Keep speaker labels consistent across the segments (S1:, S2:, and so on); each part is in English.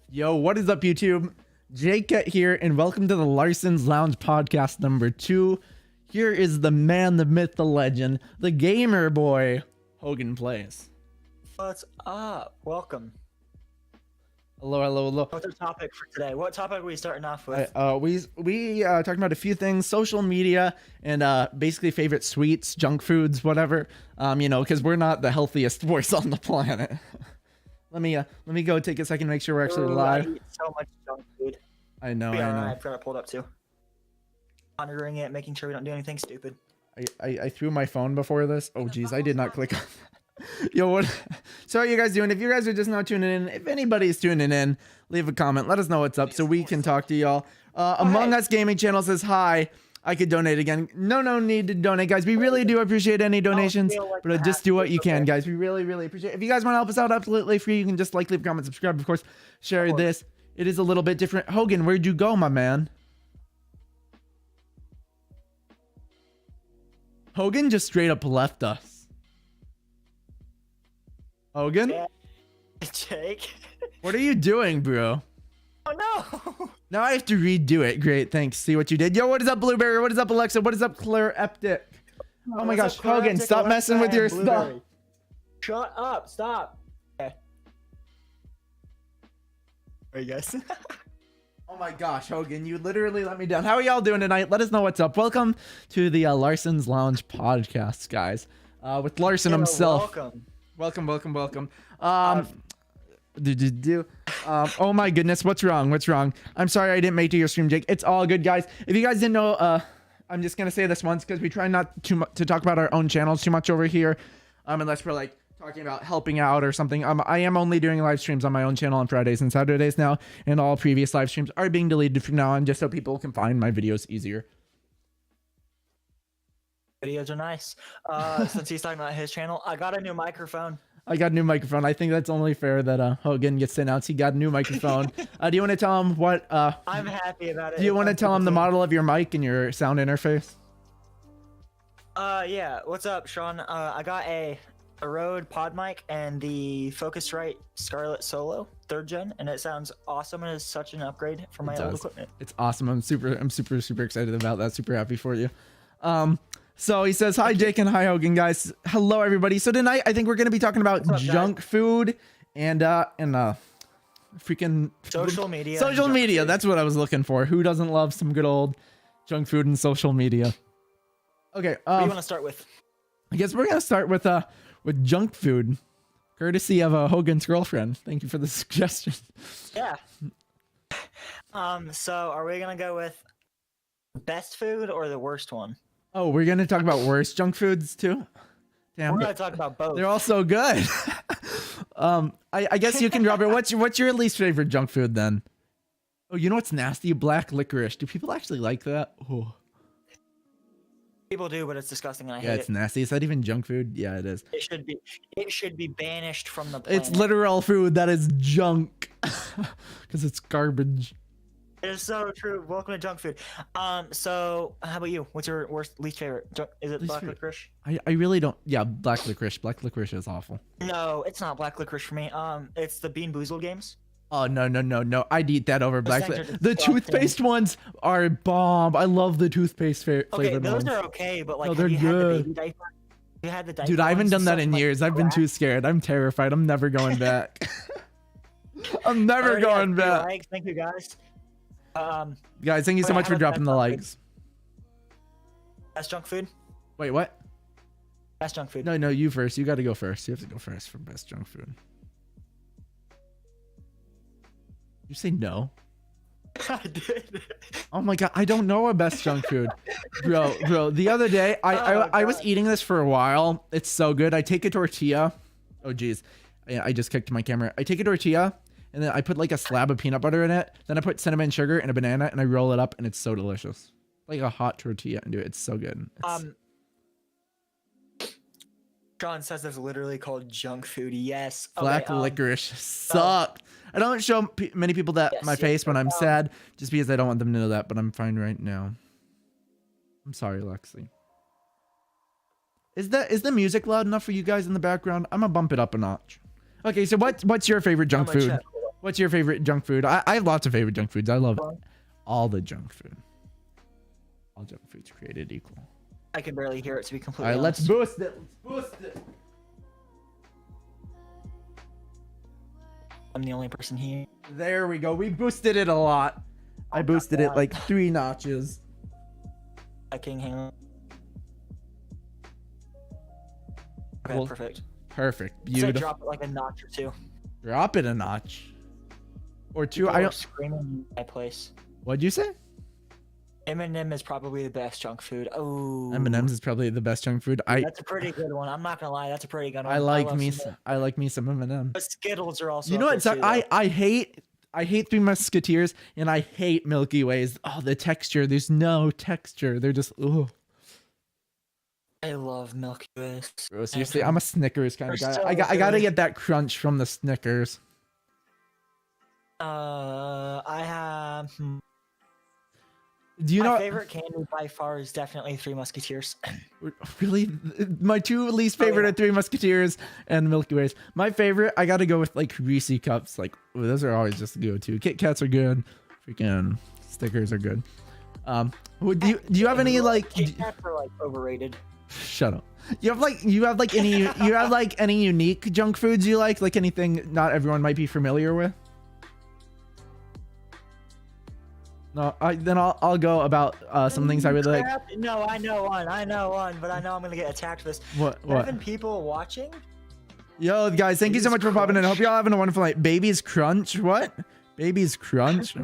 S1: Yo, what is up, YouTube? Jakeket here, and welcome to the Larson's Lounge podcast number 2. Here is the man, the myth, the legend, the gamer boy, Hogan Playz.
S2: What's up? Welcome.
S1: Hello, hello, hello.
S2: What's our topic for today? What topic are we starting off with?
S1: We talking about a few things, social media, and basically favorite sweets, junk foods, whatever. Because we're not the healthiest voice on the planet. Let me go take a second to make sure we're actually live.
S2: I eat so much junk food.
S1: I know.
S2: I've got it pulled up too. Monitoring it, making sure we don't do anything stupid.
S1: I threw my phone before this. Oh geez, I did not click on that. Yo, what? So how are you guys doing? If you guys are just now tuning in, if anybody's tuning in, leave a comment. Let us know what's up so we can talk to y'all. Among Us Gaming Channel says hi. I could donate again. No need to donate, guys. We really do appreciate any donations, but just do what you can, guys. We really appreciate it. If you guys want to help us out, absolutely free. You can just like, leave a comment, subscribe, of course, share this. It is a little bit different. Hogan, where'd you go, my man? Hogan just straight up left us. Hogan?
S2: Yeah. Jake?
S1: What are you doing, bro?
S2: Oh no!
S1: Now I have to redo it. Great, thanks. See what you did. Yo, what is up, Blueberry? What is up, Alexa? What is up, Claire Eptic? Oh my gosh, Hogan, stop messing with your stuff.
S2: Shut up, stop. Okay. Are you guys?
S1: Oh my gosh, Hogan, you literally let me down. How are y'all doing tonight? Let us know what's up. Welcome to the Larson's Lounge podcast, guys. With Larson himself. Welcome. Oh my goodness, what's wrong? I'm sorry I didn't make it to your stream, Jake. It's all good, guys. If you guys didn't know, I'm just gonna say this once because we try not to talk about our own channels too much over here, unless we're like talking about helping out or something. I am only doing live streams on my own channel on Fridays and Saturdays now, and all previous live streams are being deleted from now on just so people can find my videos easier.
S2: Videos are nice. Since he's talking about his channel, I got a new microphone.
S1: I think that's only fair that Hogan gets to announce he got a new microphone. Do you want to tell him what?
S2: I'm happy about it.
S1: Do you want to tell him the model of your mic and your sound interface?
S2: Yeah. What's up, Sean? I got a Rode pod mic and the Focusrite Scarlett Solo 3rd gen, and it sounds awesome and is such an upgrade from my old equipment. It's
S1: awesome. I'm super excited about that. Super happy for you. So he says, hi, Jake, and hi, Hogan, guys. Hello, everybody. So tonight, I think we're going to be talking about junk food and freaking
S2: social media.
S1: Social media. That's what I was looking for. Who doesn't love some good old junk food and social media? Okay.
S2: What do you want to start with? I
S1: guess we're going to start with junk food, courtesy of Hogan's girlfriend. Thank you for the suggestion.
S2: Yeah. So are we going to go with best food or the worst one?
S1: Oh, we're going to talk about worst junk foods too? Damn.
S2: We're going to talk about both.
S1: They're all so good. I guess you can drop it. What's your least favorite junk food then? Oh, you know what's nasty? Black licorice. Do people actually like that? Oh.
S2: People do, but it's disgusting and I hate it.
S1: Yeah, it's nasty. Is that even junk food? Yeah, it is.
S2: It should be banished from the planet.
S1: It's literal food that is junk because it's garbage.
S2: It is so true. Welcome to junk food. So how about you? What's your least favorite? Is it black licorice?
S1: I really don't. Yeah, black licorice. Black licorice is awful.
S2: No, it's not black licorice for me. It's the Bean Boozled games.
S1: Oh no! I'd eat that over black licorice. The toothpaste ones are bomb. I love the toothpaste flavored ones.
S2: Okay, those are okay, but like,
S1: no, they're good.
S2: You had the diaper.
S1: Dude, I haven't done that in years. I've been too scared. I'm terrified. I'm never going back. I'm never going back.
S2: Thank you, guys.
S1: Guys, thank you so much for dropping the likes.
S2: Best junk food?
S1: Wait, what?
S2: Best junk food.
S1: No, you first. You got to go first. You have to go first for best junk food. You say no?
S2: I did.
S1: Oh my god, I don't know a best junk food. Bro, the other day, I was eating this for a while. It's so good. I take a tortilla. Oh geez. I just kicked my camera. I take a tortilla. And then I put like a slab of peanut butter in it. Then I put cinnamon sugar and a banana and I roll it up and it's so delicious. Like a hot tortilla into it. It's so good.
S2: John says it's literally called junk food. Yes.
S1: Black licorice sucked. I don't show many people that my face when I'm sad just because I don't want them to know that, but I'm fine right now. I'm sorry, Lexi. Is the music loud enough for you guys in the background? I'm gonna bump it up a notch. Okay, so what's your favorite junk food? What's your favorite junk food? I have lots of favorite junk foods. I love all the junk food. All junk food's created equal.
S2: I can barely hear it, to be completely
S1: honest. All right, let's boost it. Let's boost it.
S2: I'm the only person here.
S1: There we go. We boosted it a lot. I boosted it like 3 notches.
S2: I can hang on. Okay,
S1: Cool.
S2: perfect.
S1: Perfect.
S2: So
S1: Beautiful.
S2: drop it like a notch or 2.
S1: Drop it a notch. Or 2.
S2: People
S1: I
S2: are
S1: don't.
S2: screaming in my place.
S1: What'd you say?
S2: M&M is probably the best junk food. Oh.
S1: M&M's is probably the best junk food.
S2: That's a pretty good one. I'm not gonna lie. That's a pretty good one.
S1: I like
S2: love
S1: me.
S2: some-
S1: I like me some M&M.
S2: But Skittles are also.
S1: You know
S2: up
S1: what?
S2: there
S1: So
S2: too,
S1: I hate Three Musketeers and I hate Milky Ways. Oh, the texture. There's no texture. They're just ugh.
S2: I love Milky Ways.
S1: Bro, seriously, I'm a Snickers kind of
S2: They're
S1: guy.
S2: so
S1: I gotta
S2: good.
S1: get that crunch from the Snickers.
S2: I have.
S1: Do you know?
S2: My favorite candy by far is definitely Three Musketeers.
S1: Really, my 2 least favorite are Three Musketeers and Milky Ways. My favorite, I gotta go with like Reese cups. Like those are always just go to. Kit Kats are good. Freaking Stickers are good. Do you have any like?
S2: Kit Kats are like overrated.
S1: Shut up. You have any unique junk foods you like anything not everyone might be familiar with? No, then I'll go about some things I really like.
S2: No, I know one, but I know I'm gonna get attacked for this.
S1: What?
S2: 7 people watching?
S1: Yo, guys, thank you so much for popping in. I hope y'all having a wonderful night. Baby's Crunch? What? Baby's Crunch?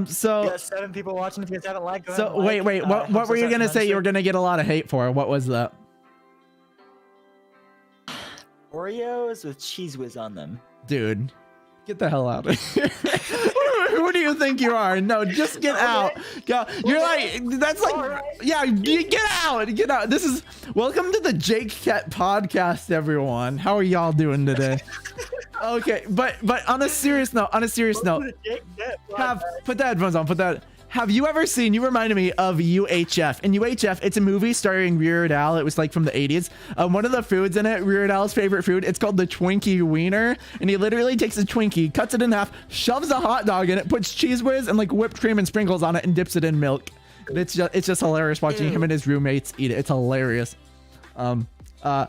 S1: So...
S2: Yeah, 7 people watching. If you guys haven't liked, go ahead
S1: So,
S2: and like.
S1: wait, what were you gonna say you were gonna get a lot of hate for? What was that?
S2: Oreos with Cheese Whiz on them.
S1: Dude, get the hell out of here. Who do you think you are? No, just get out. Go. You're like, that's like,
S2: All right.
S1: yeah, get out. Get out. This is, welcome to the jakeket podcast, everyone. How are y'all doing today? Okay, but on a serious note,
S2: Welcome to Jake Net
S1: put the headphones on, have you ever seen, you reminded me of UHF. In UHF, it's a movie starring Weird Al. It was like from the 80s. One of the foods in it, Weird Al's favorite food, it's called the Twinkie Wiener. And he literally takes a Twinkie, cuts it in half, shoves a hot dog in it, puts Cheese Whiz and like whipped cream and sprinkles on it and dips it in milk. It's just hilarious watching him and his roommates eat it. It's hilarious.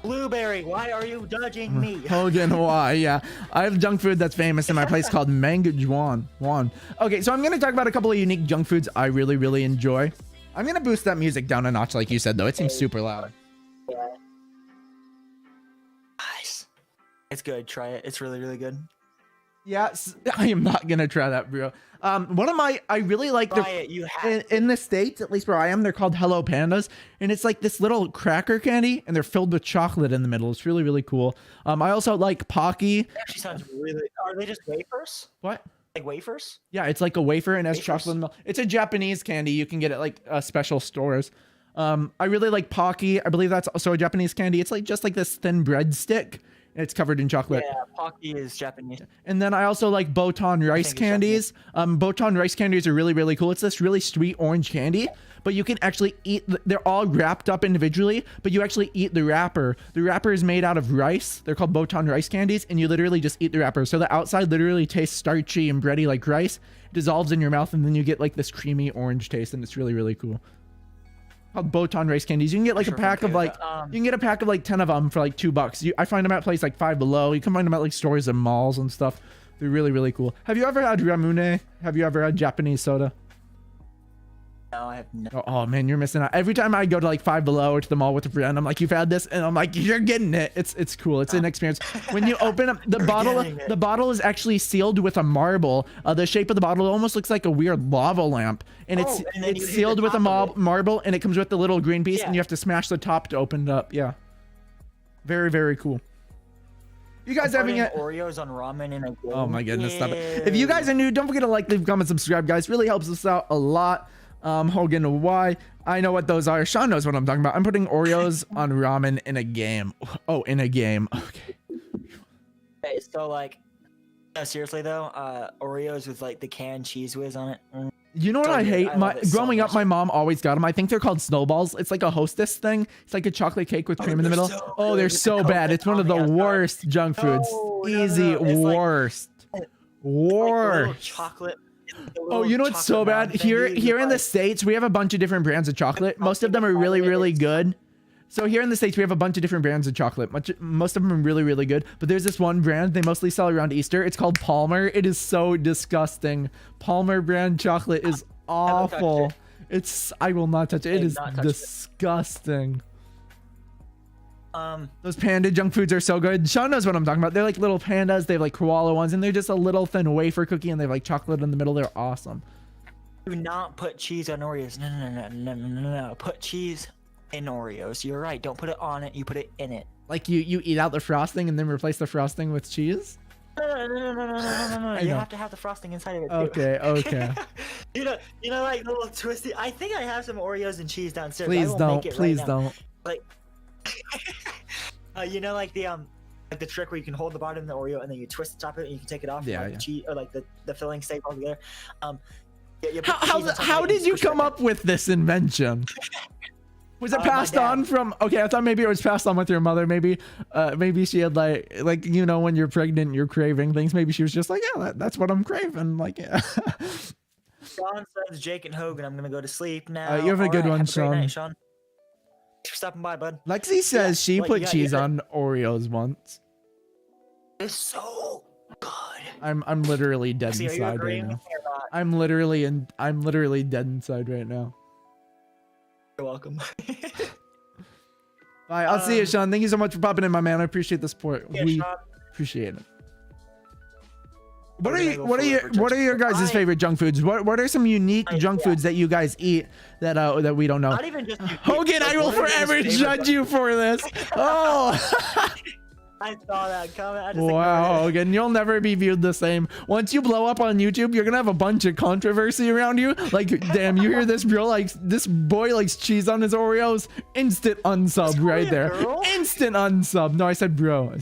S2: Blueberry, why are you judging me?
S1: Hogan, why? Yeah, I have junk food that's famous in my place called Mangajuan. Okay, so I'm gonna talk about a couple of unique junk foods I really enjoy. I'm gonna boost that music down a notch, like you said, though. It seems super loud.
S2: Yeah. Nice. It's good. Try it. It's really good.
S1: Yeah, I am not gonna try that, bro. I really like
S2: Try it. You have
S1: in the States, at least where I am, they're called Hello Pandas, and it's like this little cracker candy, and they're filled with chocolate in the middle. It's really cool. I also like Pocky.
S2: It actually sounds really. Are they just wafers?
S1: What?
S2: Like wafers?
S1: Yeah, it's like a wafer and has
S2: Wafers?
S1: chocolate in the middle. It's a Japanese candy. You can get it like special stores. I really like Pocky. I believe that's also a Japanese candy. It's like just like this thin breadstick. It's covered in chocolate.
S2: Yeah, Pocky is Japanese.
S1: And then I also like Botan rice candies. Botan rice candies are really cool. It's this really sweet orange candy, but you can actually eat. They're all wrapped up individually, but you actually eat the wrapper. The wrapper is made out of rice. They're called Botan rice candies, and you literally just eat the wrapper. So the outside literally tastes starchy and bready like rice. It dissolves in your mouth, and then you get like this creamy orange taste, and it's really cool. Called Botan rice candies. You can get like a pack of like you can get a pack of like 10 of them for like $2. I find them at places like Five Below. You can find them at like stores and malls and stuff. They're really cool. Have you ever had ramune? Have you ever had Japanese soda?
S2: No, I have no.
S1: Oh man, you're missing out. Every time I go to like Five Below or to the mall with a friend, I'm like, you've had this, and I'm like, you're getting it. It's cool. It's an experience. When you open up the bottle, the bottle is actually sealed with a marble. The shape of the bottle almost looks like a weird lava lamp, and it's sealed with a marble, and it comes with the little green piece, and you have to smash the top to open it up. Yeah, very cool. You guys having it?
S2: Oreos on ramen in a bowl.
S1: Oh my goodness, stop it. If you guys are new, don't forget to like, leave, comment, subscribe, guys. Really helps us out a lot. Hogan, why? I know what those are. Sean knows what I'm talking about. I'm putting Oreos on ramen in a game. Oh, in a game. Okay.
S2: Okay, so like, no, seriously though, Oreos with like the canned cheese whiz on it.
S1: You know what I hate? Growing up, my mom always got them. I think they're called snowballs. It's like a Hostess thing. It's like a chocolate cake with cream in the middle. Oh, they're so bad. It's one of the worst junk foods. Easy worst. War.
S2: Chocolate.
S1: Oh, you know what's so bad? Here in the States, we have a bunch of different brands of chocolate. Most of them are really, really good. So here in the States, we have a bunch of different brands of chocolate. Most of them are really, really good. But there's this one brand they mostly sell around Easter. It's called Palmer. It is so disgusting. Palmer brand chocolate is awful. I will not touch it. It is disgusting. Those panda junk foods are so good. Sean knows what I'm talking about. They're like little pandas. They have like koala ones, and they're just a little thin wafer cookie, and they have like chocolate in the middle. They're awesome.
S2: Do not put cheese on Oreos. No. Put cheese in Oreos. You're right. Don't put it on it. You put it in it.
S1: Like you eat out the frosting and then replace the frosting with cheese?
S2: No. You have to have the frosting inside of it too.
S1: Okay.
S2: you know, like the little twisty. I think I have some Oreos and cheese downstairs.
S1: Please don't.
S2: Like, you know, like the trick where you can hold the bottom of the Oreo and then you twist the top of it and you can take it off.
S1: Yeah.
S2: And, like, cheese, or like the filling stays all together.
S1: How did you come up with this invention? Was it passed on from? Okay, I thought maybe it was passed on with your mother. Maybe she had like you know, when you're pregnant, you're craving things. Maybe she was just like, yeah, that's what I'm craving. Like, yeah.
S2: Sean says, Jake and Hogan, I'm gonna go to sleep now.
S1: You have a good one,
S2: have a great
S1: Sean.
S2: night, Sean. Thanks for stopping by, bud.
S1: Lexi says she put cheese on Oreos once.
S2: It's so good.
S1: I'm literally dead
S2: Lexi,
S1: inside right now. I'm literally dead inside right now.
S2: You're welcome.
S1: Bye. I'll see you, Sean. Thank you so much for popping in, my man. I appreciate the support.
S2: Yeah,
S1: we
S2: Sean.
S1: appreciate it. What are your guys' favorite junk foods? What are some unique junk foods that you guys eat that we don't know?
S2: Not even just
S1: Hogan, I will forever judge you for this. Oh.
S2: I saw that comment.
S1: Wow, Hogan, you'll never be viewed the same. Once you blow up on YouTube, you're gonna have a bunch of controversy around you. Like, damn, you hear this this boy likes cheese on his Oreos. Instant unsub right there. Instant unsub. No, I said bro.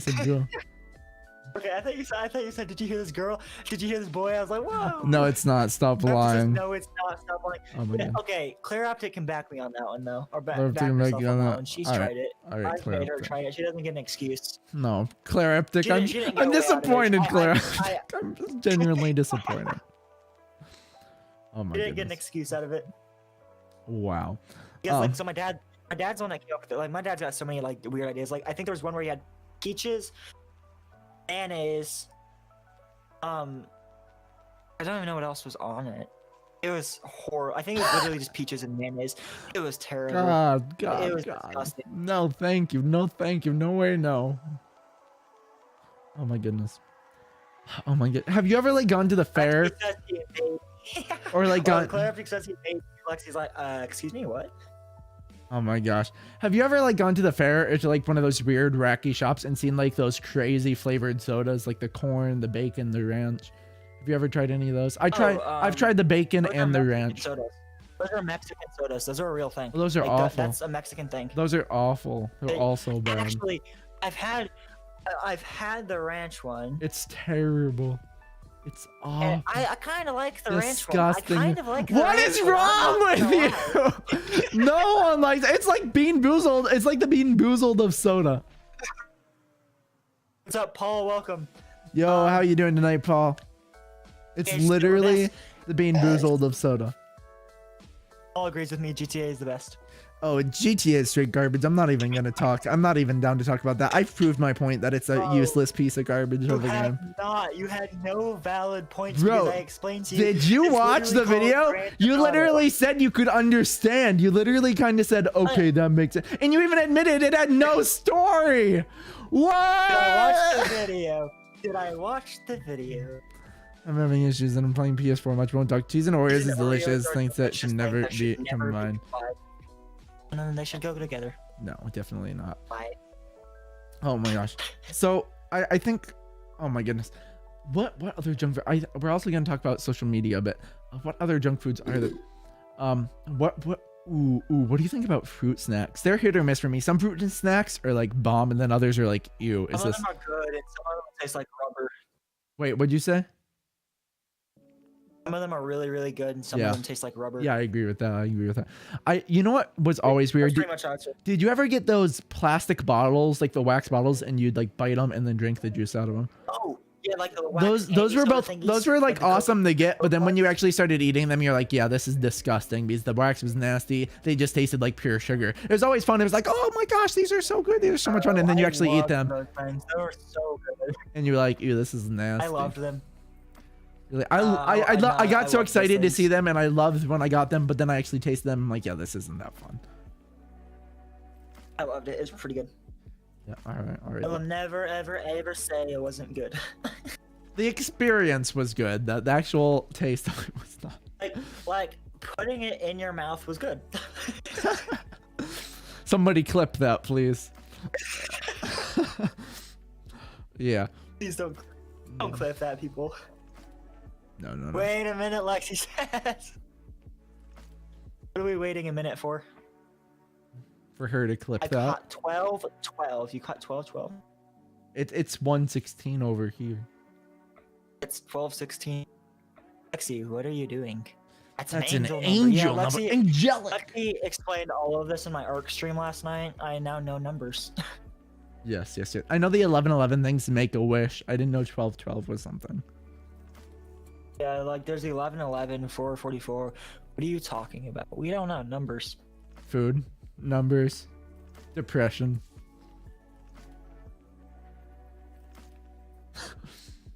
S2: Okay, I thought you said, did you hear this girl? Did you hear this boy? I was like, whoa.
S1: No, it's not. Stop lying.
S2: No, it's not. Stop lying.
S1: Oh my God.
S2: Okay, Claire Optic can back me on that one, though. Or back
S1: Claire
S2: herself
S1: Optic
S2: on that one. She's tried it.
S1: All right,
S2: I've made her try it. She doesn't get an excuse.
S1: No, Claire Optic. I'm disappointed, Claire. I'm just genuinely disappointed. Oh my God.
S2: She didn't get an excuse out of it.
S1: Wow.
S2: Yes, like, so my dad's the one that came up with it. Like, my dad's got so many like weird ideas. Like, I think there was one where he had peaches, mayonnaise. I don't even know what else was on it. It was horrible. I think it was literally just peaches and mayonnaise. It was terrible.
S1: God,
S2: it was disgusting.
S1: No, thank you. No, thank you. No way, no. Oh my goodness. Oh my God. Have you ever like gone to the fair? Or like gone?
S2: Claire says he paid. Lexi's like, excuse me, what?
S1: Oh my gosh. Have you ever like gone to the fair or to like one of those weird wacky shops and seen like those crazy flavored sodas, like the corn, the bacon, the ranch? Have you ever tried any of those? I've tried the bacon and the ranch.
S2: Sodas. Those are Mexican sodas. Those are a real thing.
S1: Well, those are awful.
S2: That's a Mexican thing.
S1: Those are awful. They're all so bad.
S2: Actually, I've had the ranch one.
S1: It's terrible. It's awful.
S2: And I kind of like the
S1: disgusting.
S2: ranch one. I kind of like the
S1: What
S2: ranch
S1: is
S2: one.
S1: wrong with you? No one likes it. It's like Bean Boozled. It's like the Bean Boozled of soda.
S2: What's up, Paul? Welcome.
S1: Yo, how you doing tonight, Paul? It's literally the Bean Boozled of soda.
S2: Paul agrees with me. GTA is the best.
S1: Oh, GTA is straight garbage. I'm not even gonna talk. I'm not even down to talk about that. I've proved my point that it's a useless piece of garbage of a game.
S2: You had no valid points.
S1: Bro,
S2: because I explained to you.
S1: Did you watch the video? You literally said you could understand. You literally kind of said, okay, that makes it. And you even admitted it had no story. What?
S2: Did I watch the video? Did I watch the video?
S1: I'm having issues and I'm playing PS4 much. Won't talk. Cheese and Oreos is delicious. Things that should never be combined.
S2: And then they should go together.
S1: No, definitely not.
S2: Bye.
S1: Oh my gosh. So I think, oh my goodness, what other junk food? We're also gonna talk about social media, but what other junk foods are there? What do you think about fruit snacks? They're hit or miss for me. Some fruit snacks are like bomb, and then others are like, ew. Is
S2: some
S1: this?
S2: Some of them are good, and some of them taste like rubber.
S1: Wait, what'd you say?
S2: Some of them are really, really good, and some of them taste like rubber.
S1: Yeah, I agree with that. You know what was always weird?
S2: Pretty much how it's.
S1: Did you ever get those plastic bottles, like the wax bottles, and you'd like bite them and then drink the juice out of them?
S2: Oh, yeah, like the
S1: those were both those were like awesome to get, but then when you actually started eating them, you're like, yeah, this is disgusting because the wax was nasty. They just tasted like pure sugar. It was always fun. It was like, oh my gosh, these are so good. These are so much fun. And then you actually eat them.
S2: They were so good.
S1: And you're like, ew, this is nasty.
S2: I loved them.
S1: Like, I got so excited to see them, and I loved when I got them, but then I actually tasted them. I'm like, yeah, this isn't that fun.
S2: I loved it. It was pretty good.
S1: Yeah, all right.
S2: I will never, ever, ever say it wasn't good.
S1: The experience was good. The actual taste of it was not.
S2: Like putting it in your mouth was good.
S1: Somebody clip that, please. Yeah.
S2: Please don't clip that, people.
S1: No.
S2: Wait a minute, Lexi says. What are we waiting a minute for?
S1: For her to clip that.
S2: I caught 12. You caught 12.
S1: It's 1:16 over here.
S2: It's 12:16. Lexi, what are you doing? That's
S1: an
S2: angel
S1: angel
S2: number.
S1: number.
S2: Yeah,
S1: Angelic.
S2: Lexi explained all of this in my ARC stream last night. I now know numbers.
S1: Yes. I know the 11:11 things make a wish. I didn't know 12:12 was something.
S2: Yeah, like there's 11:11, 4:44. What are you talking about? We don't know numbers.
S1: Food, numbers, depression.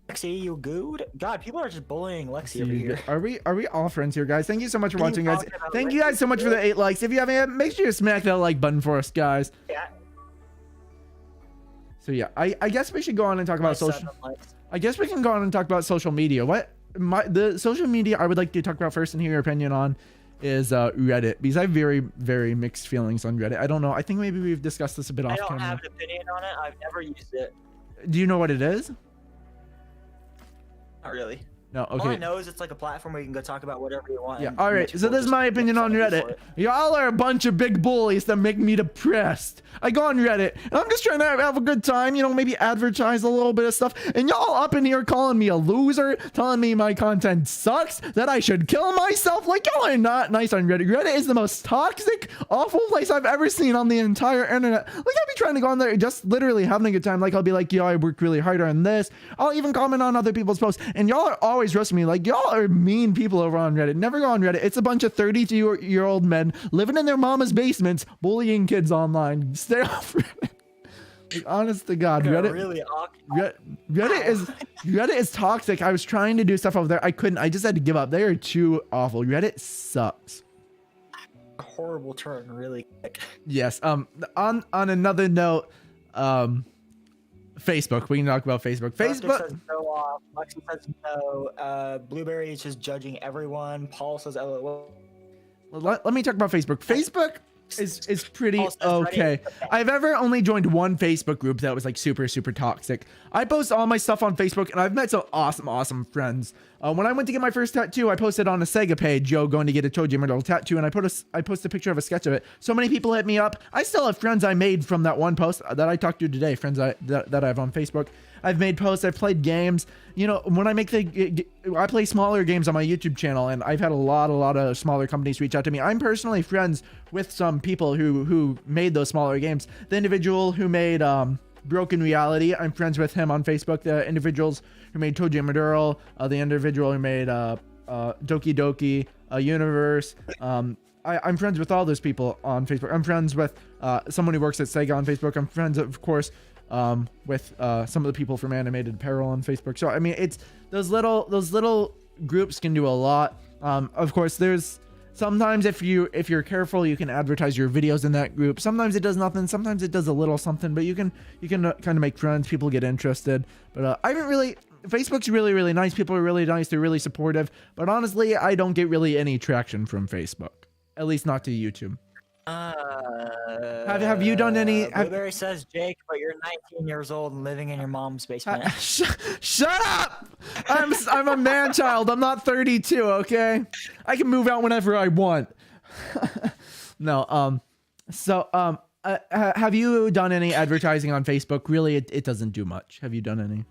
S2: Lexi, you good? God, people are just bullying Lexi over here.
S1: Are we all friends here, guys? Thank you so much for watching, guys. Thank you guys so much for the 8 likes. If you haven't, make sure you smack that like button for us, guys.
S2: Yeah.
S1: So yeah, I guess we should go on and talk about social. I guess we can go on and talk about social media. The social media I would like to talk about first and hear your opinion on is Reddit, because I have very, very mixed feelings on Reddit. I don't know. I think maybe we've discussed this a bit off camera.
S2: I don't have an opinion on it. I've never used it.
S1: Do you know what it is?
S2: Not really.
S1: No, okay.
S2: All I know is it's like a platform where you can go talk about whatever you want.
S1: Yeah, all right. So this is my opinion on Reddit. Y'all are a bunch of big bullies that make me depressed. I go on Reddit, and I'm just trying to have a good time, you know, maybe advertise a little bit of stuff. And y'all up in here calling me a loser, telling me my content sucks, that I should kill myself. Like, y'all are not nice on Reddit. Reddit is the most toxic, awful place I've ever seen on the entire internet. Like, I'll be trying to go on there just literally having a good time. Like, I'll be like, yo, I worked really hard on this. I'll even comment on other people's posts. And y'all are always roasting me. Like, y'all are mean people over on Reddit. Never go on Reddit. It's a bunch of 32-year-old men living in their mama's basements, bullying kids online. Stay off Reddit. Like, honest to God, Reddit.
S2: Really
S1: Reddit is toxic. I was trying to do stuff over there. I couldn't. I just had to give up. They are too awful. Reddit sucks.
S2: A horrible turn, really quick.
S1: Yes. On another note, Facebook. We can talk about Facebook. Facebook
S2: says no off. Lexi says no. Blueberry is just judging everyone. Paul says LOL.
S1: Let me talk about Facebook. Facebook is pretty okay. I've ever only joined one Facebook group that was like super toxic. I post all my stuff on Facebook, and I've met some awesome friends. When I went to get my first tattoo, I posted on a Sega page, yo, going to get a Toji Myrtle tattoo, and I posted a picture of a sketch of it. So many people hit me up. I still have friends I made from that one post that I talked to today, friends that I have on Facebook. I've made posts, I've played games. You know, when I I play smaller games on my YouTube channel, and I've had a lot of smaller companies reach out to me. I'm personally friends with some people who made those smaller games. The individual who made Broken Reality, I'm friends with him on Facebook. The individuals who made Toji Maduro, the individual who made Doki Doki Universe. I'm friends with all those people on Facebook. I'm friends with someone who works at Sega on Facebook. I'm friends, of course, with some of the people from Animated Apparel on Facebook. So I mean, it's those little groups can do a lot. Of course, there's sometimes if you're careful, you can advertise your videos in that group. Sometimes it does nothing. Sometimes it does a little something. But you can kind of make friends. People get interested. But I haven't really. Facebook's really nice. People are really nice. They're really supportive. But honestly, I don't get really any traction from Facebook. At least not to YouTube. Have you done any?
S2: Blueberry says Jake, but you're 19 years old and living in your mom's basement.
S1: Shut up! I'm a man child. I'm not 32. Okay, I can move out whenever I want. No. So have you done any advertising on Facebook? Really, it doesn't do much. Have you done any?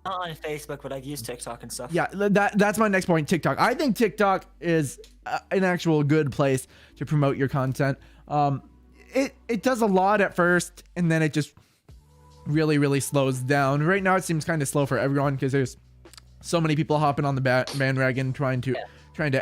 S2: Not on Facebook, but I've used TikTok and stuff.
S1: Yeah, that's my next point. TikTok. I think TikTok is an actual good place to promote your content. It does a lot at first, and then it just really, really slows down. Right now, it seems kind of slow for everyone because there's so many people hopping on the bandwagon trying to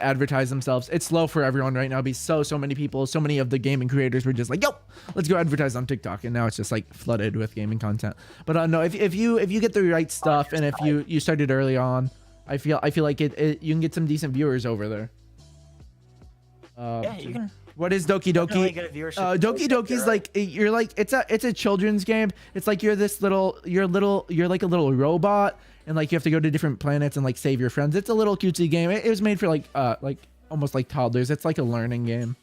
S1: advertise themselves. It's slow for everyone right now because so many people, so many of the gaming creators were just like, yo, let's go advertise on TikTok, and now it's just like flooded with gaming content. But no, if you get the right stuff and if you started early on, I feel like it you can get some decent viewers over there.
S2: Yeah, you can.
S1: What is Doki Doki?
S2: Really good viewership.
S1: Doki Doki's like you're like it's a children's game. It's like you're like a little robot, and like you have to go to different planets and like save your friends. It's a little cutesy game. It was made for like almost like toddlers. It's like a learning game.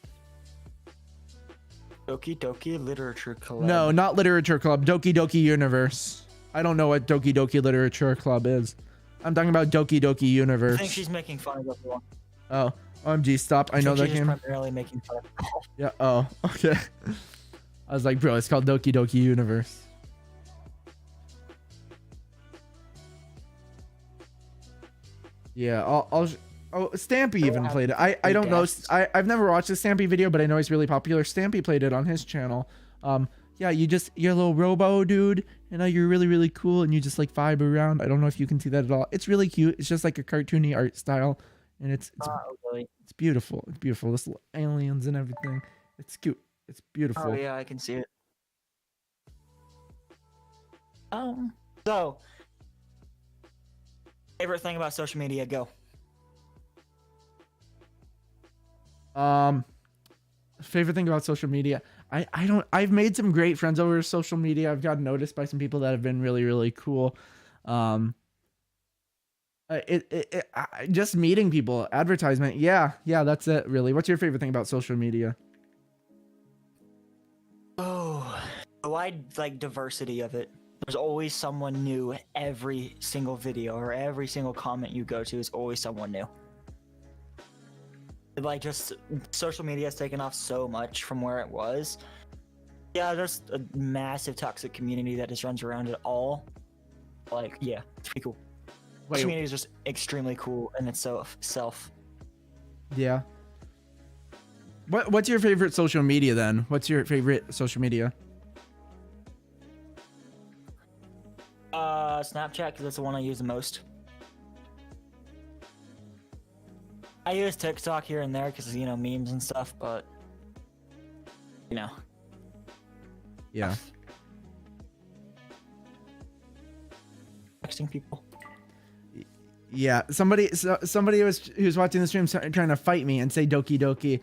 S2: Doki Doki Literature Club.
S1: No, not Literature Club. Doki Doki Universe. I don't know what Doki Doki Literature Club is. I'm talking about Doki Doki Universe.
S2: I think she's making fun of everyone.
S1: Oh, OMG, stop. I know that game.
S2: Primarily making fun of.
S1: Yeah, oh, okay. I was like, bro, it's called Doki Doki Universe. Yeah, oh, Stampy even played it. I don't know. I've never watched a Stampy video, but I know he's really popular. Stampy played it on his channel. Yeah, you're a little robo dude, and you're really, really cool, and you just like vibe around. I don't know if you can see that at all. It's really cute. It's just like a cartoony art style, and it's beautiful. It's beautiful. This little aliens and everything. It's cute. It's beautiful.
S2: Oh yeah, I can see it. So favorite thing about social media, go.
S1: Favorite thing about social media, I've made some great friends over social media. I've gotten noticed by some people that have been really, really cool. Just meeting people, advertisement. Yeah, that's it really. What's your favorite thing about social media?
S2: Oh, the wide diversity of it. There's always someone new every single video, or every single comment you go to is always someone new. Just social media has taken off so much from where it was. Yeah, there's a massive toxic community that just runs around it all. Yeah, it's pretty cool. Social media is just extremely cool in itself.
S1: Yeah. What's your favorite social media then? What's your favorite social media?
S2: Snapchat, because that's the one I use the most. I use TikTok here and there because, memes and stuff, but,
S1: Yeah.
S2: Texting people.
S1: Yeah, somebody who's watching the stream trying to fight me and say Doki Doki.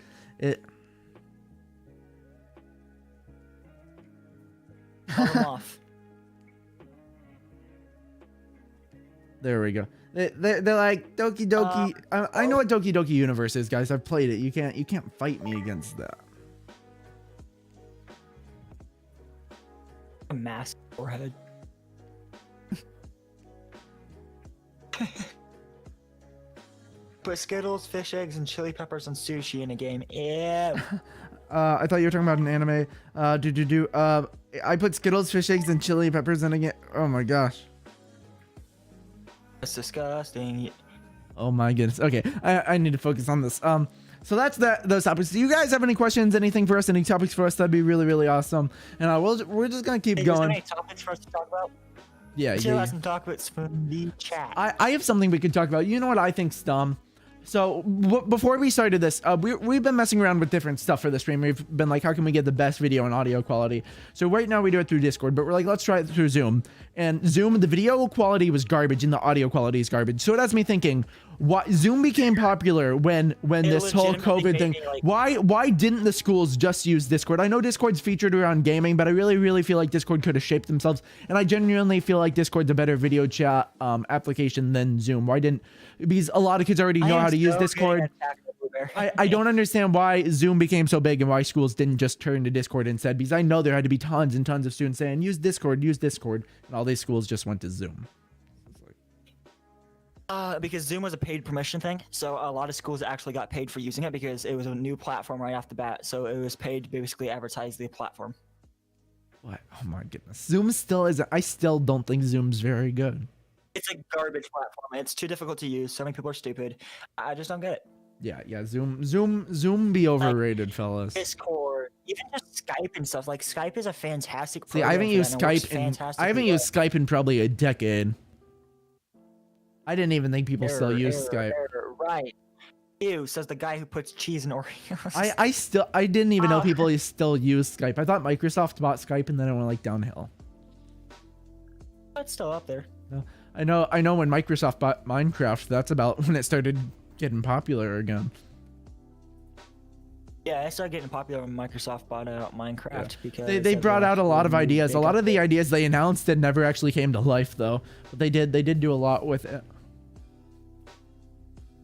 S2: Call them off.
S1: There we go. They're like Doki Doki. I know what Doki Doki Universe is, guys. I've played it. You can't fight me against that.
S2: A massive forehead. Put Skittles, fish eggs, and chili peppers on sushi in a game. Ew.
S1: I thought you were talking about an anime. I put Skittles, fish eggs, and chili peppers in a game. Oh my gosh.
S2: That's disgusting.
S1: Oh my goodness. Okay, I need to focus on this. So that's those topics. Do you guys have any questions, anything for us, any topics for us? That'd be really, really awesome. And we're just gonna keep going.
S2: Any topics for us to talk about?
S1: Yeah.
S2: Some topics from the chat.
S1: I have something we could talk about. You know what I think's dumb? So before we started this, we've been messing around with different stuff for the stream. We've been like, how can we get the best video and audio quality? So right now we do it through Discord, but we're like, let's try it through Zoom. And Zoom, the video quality was garbage and the audio quality is garbage. So it has me thinking, why Zoom became popular when this whole COVID thing. Why didn't the schools just use Discord? I know Discord's featured around gaming, but I really, really feel like Discord could have shaped themselves. And I genuinely feel like Discord's a better video chat application than Zoom. Why didn't? Because a lot of kids already know how to use Discord. I don't understand why Zoom became so big and why schools didn't just turn to Discord instead, because I know there had to be tons and tons of students saying use Discord, and all these schools just went to Zoom.
S2: Because Zoom was a paid permission thing, so a lot of schools actually got paid for using it because it was a new platform right off the bat, so it was paid to basically advertise the platform.
S1: What? Oh my goodness. Zoom still isn't. I still don't think Zoom's very good.
S2: It's a garbage platform. It's too difficult to use. So many people are stupid. I just don't get it.
S1: Yeah. Zoom be overrated, fellas.
S2: Discord. or even just Skype and stuff. Like Skype is a fantastic
S1: See,
S2: program
S1: I haven't
S2: for
S1: used
S2: that, and it works
S1: Skype in
S2: fantastically well.
S1: Skype in probably a decade. I didn't even think people still
S2: Error,
S1: use
S2: error,
S1: Skype.
S2: error, right. Ew, says the guy who puts cheese in Oreos.
S1: I didn't even know people still use Skype. I thought Microsoft bought Skype and then it went like downhill.
S2: It's still up there.
S1: No, I know when Microsoft bought Minecraft, that's about when it started getting popular again.
S2: Yeah, it started getting popular when Microsoft bought out Minecraft because
S1: They brought out a lot of ideas. A lot of the ideas they announced that never actually came to life though. But they did do a lot with it.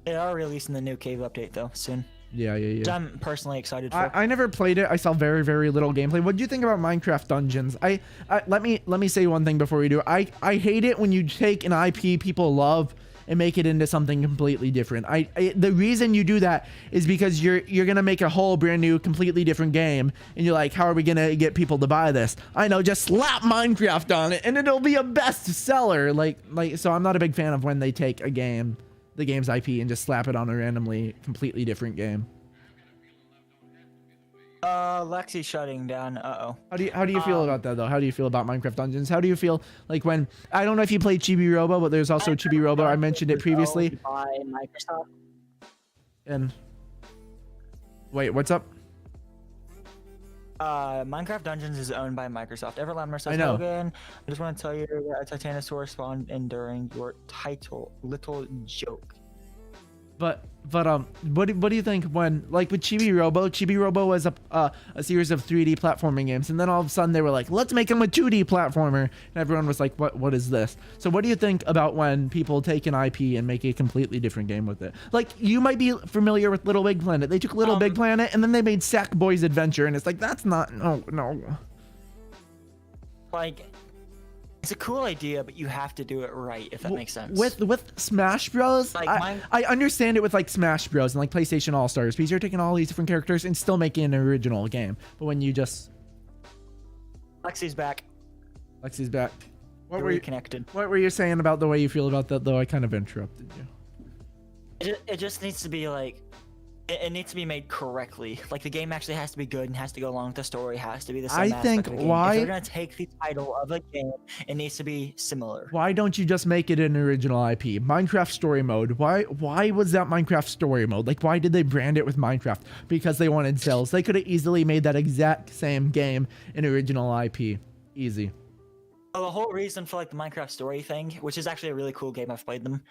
S2: They are releasing the new cave update though soon.
S1: Yeah.
S2: Which I'm personally excited for.
S1: I never played it. I saw very, very little gameplay. What do you think about Minecraft Dungeons? Let me say one thing before we do. I hate it when you take an IP people love and make it into something completely different. The reason you do that is because you're gonna make a whole brand new, completely different game, and you're like, how are we gonna get people to buy this? I know, just slap Minecraft on it, and it'll be a bestseller. Like, so I'm not a big fan of when they take a game, the game's IP, and just slap it on a randomly, completely different game.
S2: Lexi's shutting down.
S1: How do you feel about that though? How do you feel about Minecraft Dungeons? How do you feel like when, I don't know if you played Chibi Robo, but there's also Chibi Robo. I mentioned it previously.
S2: By Microsoft.
S1: And wait, what's up?
S2: Minecraft Dungeons is owned by Microsoft. Everlander says,
S1: I know.
S2: Hogan, I just want to tell you that a Titanosaurus spawned in during your title, little joke.
S1: But what do you think when, like with Chibi Robo was a series of 3D platforming games, and then all of a sudden they were like, let's make them a 2D platformer, and everyone was like, what is this? So what do you think about when people take an IP and make a completely different game with it? Like, you might be familiar with Little Big Planet. They took Little Big Planet and then they made Sackboy's Adventure, and it's like, that's not, no.
S2: Like, it's a cool idea, but you have to do it right, if that makes sense.
S1: With Smash Bros,
S2: Like
S1: I understand it with like Smash Bros and like PlayStation All Stars, because you're taking all these different characters and still making an original game. But when you just
S2: Lexi's back.
S1: What
S2: were you connected?
S1: What were you saying about the way you feel about that though? I kind of interrupted you.
S2: It just needs to be like, it needs to be made correctly. Like, the game actually has to be good and has to go along with the story, has to be the same
S1: I
S2: aspect
S1: think
S2: of the game.
S1: why
S2: if they're gonna take the title of a game, it needs to be similar.
S1: Why don't you just make it an original IP? Minecraft Story Mode. Why was that Minecraft Story Mode? Like, why did they brand it with Minecraft? Because they wanted sales. They could have easily made that exact same game an original IP. Easy.
S2: Well, the whole reason for like the Minecraft story thing, which is actually a really cool game, I've played them.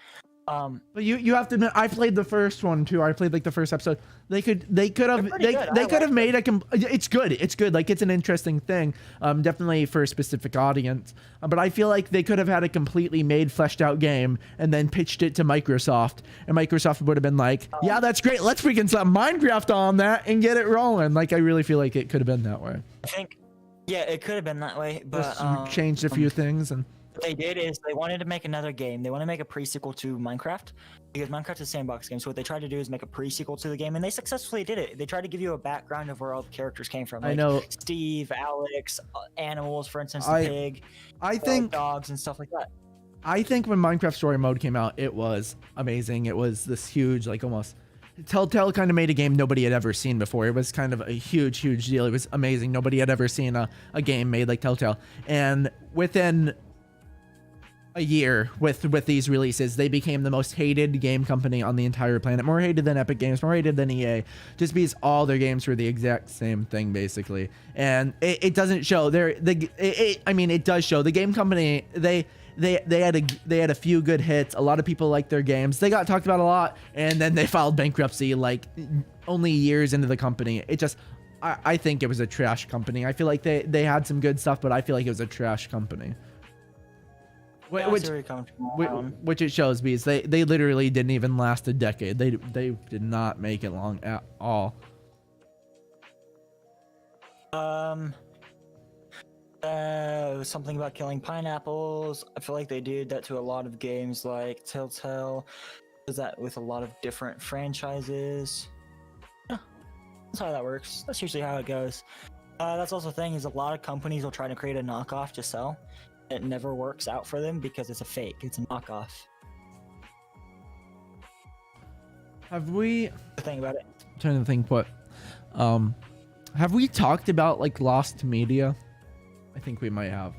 S1: But you have to admit, I played the first one too. I played like the first episode. They could have made it's good. Like, it's an interesting thing. Definitely for a specific audience. But I feel like they could have had a completely made, fleshed out game and then pitched it to Microsoft, and Microsoft would have been like, yeah, that's great. Let's freaking slap Minecraft on that and get it rolling. Like, I really feel like it could have been that way.
S2: I think, yeah, it could have been that way, but
S1: just changed a few things. And
S2: what they did is they wanted to make another game. They want to make a pre-sequel to Minecraft, because Minecraft's a sandbox game. So what they tried to do is make a pre-sequel to the game, and they successfully did it. They tried to give you a background of where all the characters came from. Like
S1: I know
S2: Steve, Alex, animals, for instance, the pig,
S1: I think
S2: dogs and stuff like that.
S1: I think when Minecraft Story Mode came out, it was amazing. It was this huge, like, almost Telltale kind of made a game nobody had ever seen before. It was kind of a huge deal. It was amazing. Nobody had ever seen a game made like Telltale. And within a year with these releases, they became the most hated game company on the entire planet. More hated than Epic Games, more hated than EA, just because all their games were the exact same thing basically. And it doesn't show. I mean, it does show. The game company, they had a few good hits. A lot of people liked their games. They got talked about a lot, and then they filed bankruptcy like only years into the company. It just, I think it was a trash company. I feel like they had some good stuff, but I feel like it was a trash company. Which it shows, because they literally didn't even last a decade. They did not make it long at all.
S2: Something about killing pineapples. I feel like they did that to a lot of games, like Telltale does that with a lot of different franchises. Yeah, that's how that works. That's usually how it goes. That's also the thing, is a lot of companies will try to create a knockoff to sell. It never works out for them because it's a fake. It's a knockoff.
S1: Have we?
S2: Think about it.
S1: I'm trying to think what. Have we talked about like lost media? I think we might have.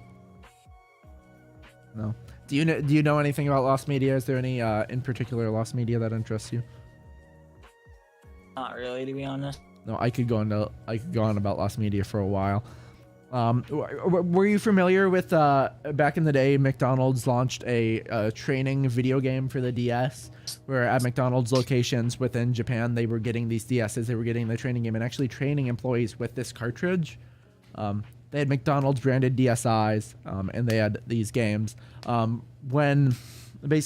S1: No. Do you know anything about lost media? Is there any in particular lost media that interests you?
S2: Not really, to be honest.
S1: No, I could go on about lost media for a while. Were you familiar with back in the day, McDonald's launched a training video game for the DS, where at McDonald's locations within Japan, they were getting these DSs, they were getting the training game and actually training employees with this cartridge. They had McDonald's branded DSIs, and they had these games. When the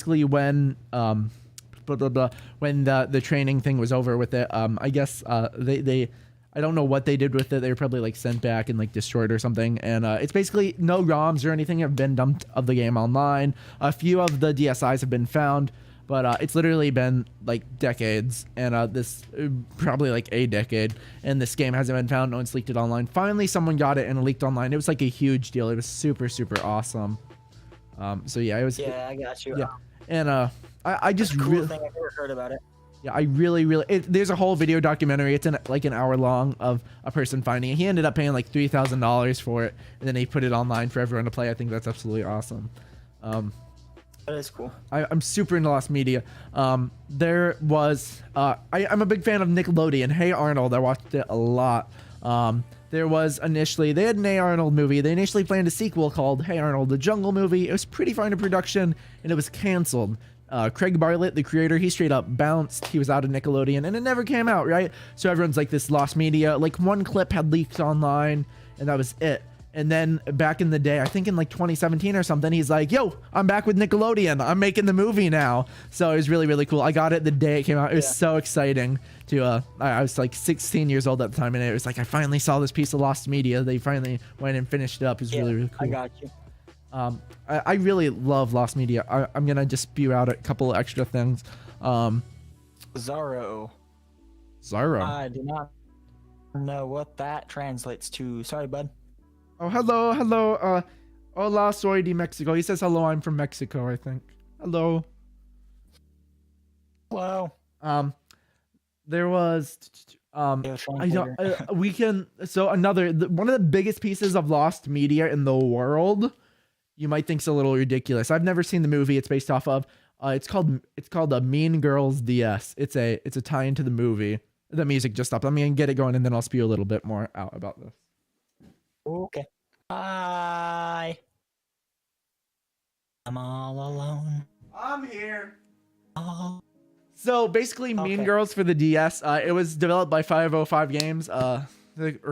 S1: training thing was over with it, I guess they I don't know what they did with it. They were probably like sent back and like destroyed or something. And it's basically no ROMs or anything have been dumped of the game online. A few of the DSIs have been found, but it's literally been like decades, and this probably like a decade, and this game hasn't been found. No one's leaked it online. Finally, someone got it and it leaked online. It was like a huge deal. It was super, super awesome. So yeah, it was.
S2: Yeah, I got you.
S1: Yeah, and I just
S2: cool
S1: really.
S2: thing. I've never heard about it.
S1: Yeah, I really, there's a whole video documentary. It's like an hour long of a person finding it. He ended up paying like $3,000 for it, and then he put it online for everyone to play. I think that's absolutely awesome.
S2: That is cool.
S1: I'm super into lost media. There was, I'm a big fan of Nickelodeon. Hey Arnold, I watched it a lot. There was initially, they had an Hey Arnold movie. They initially planned a sequel called Hey Arnold, the Jungle Movie. It was pretty far into production, and it was canceled. Craig Bartlett, the creator, he straight up bounced. He was out of Nickelodeon, and it never came out, right? So everyone's like, this lost media. Like, one clip had leaked online, and that was it. And then back in the day, I think in like 2017 or something, he's like, yo, I'm back with Nickelodeon. I'm making the movie now. So it was really, really cool. I got it the day it came out. It was so exciting to, I was like 16 years old at the time, and it was like, I finally saw this piece of lost media. They finally went and finished it up. It was really, really cool.
S2: I got you.
S1: I really love lost media. I'm gonna just spew out a couple of extra things.
S2: Zorro. I do not know what that translates to. Sorry, bud.
S1: Oh, hello. Hola, soy de Mexico. He says hello. I'm from Mexico, I think. Hello.
S2: Hello.
S1: There was we can. So one of the biggest pieces of lost media in the world. You might think it's a little ridiculous. I've never seen the movie it's based off of. It's called Mean Girls DS. It's a tie into the movie. The music just stopped. Let me get it going, and then I'll spew a little bit more out about this.
S2: Okay. Bye. I'm all alone.
S1: I'm here.
S2: Oh.
S1: So basically, Mean Girls for the DS. It was developed by 505 Games. Or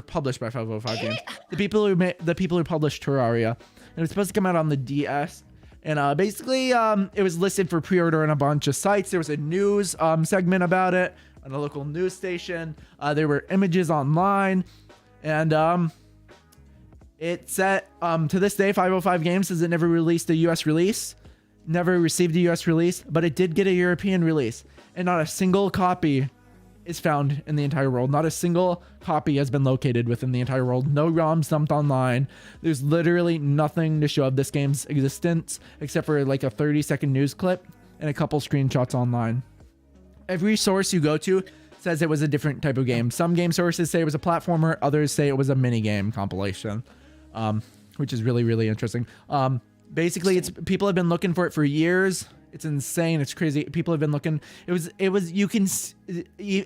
S1: published by 505 Games. The people who published Terraria. It was supposed to come out on the DS, and basically it was listed for pre-order on a bunch of sites. There was a news segment about it on a local news station. There were images online, and it said to this day 505 Games says it never released a US release, never received a US release, but it did get a European release, and not a single copy is found in the entire world. Not a single copy has been located within the entire world. No ROMs dumped online. There's literally nothing to show of this game's existence except for like a 30-second news clip and a couple screenshots online. Every source you go to says it was a different type of game. Some game sources say it was a platformer, others say it was a mini game compilation, which is really, really interesting. Basically, people have been looking for it for years. It's insane. It's crazy. People have been looking. You can,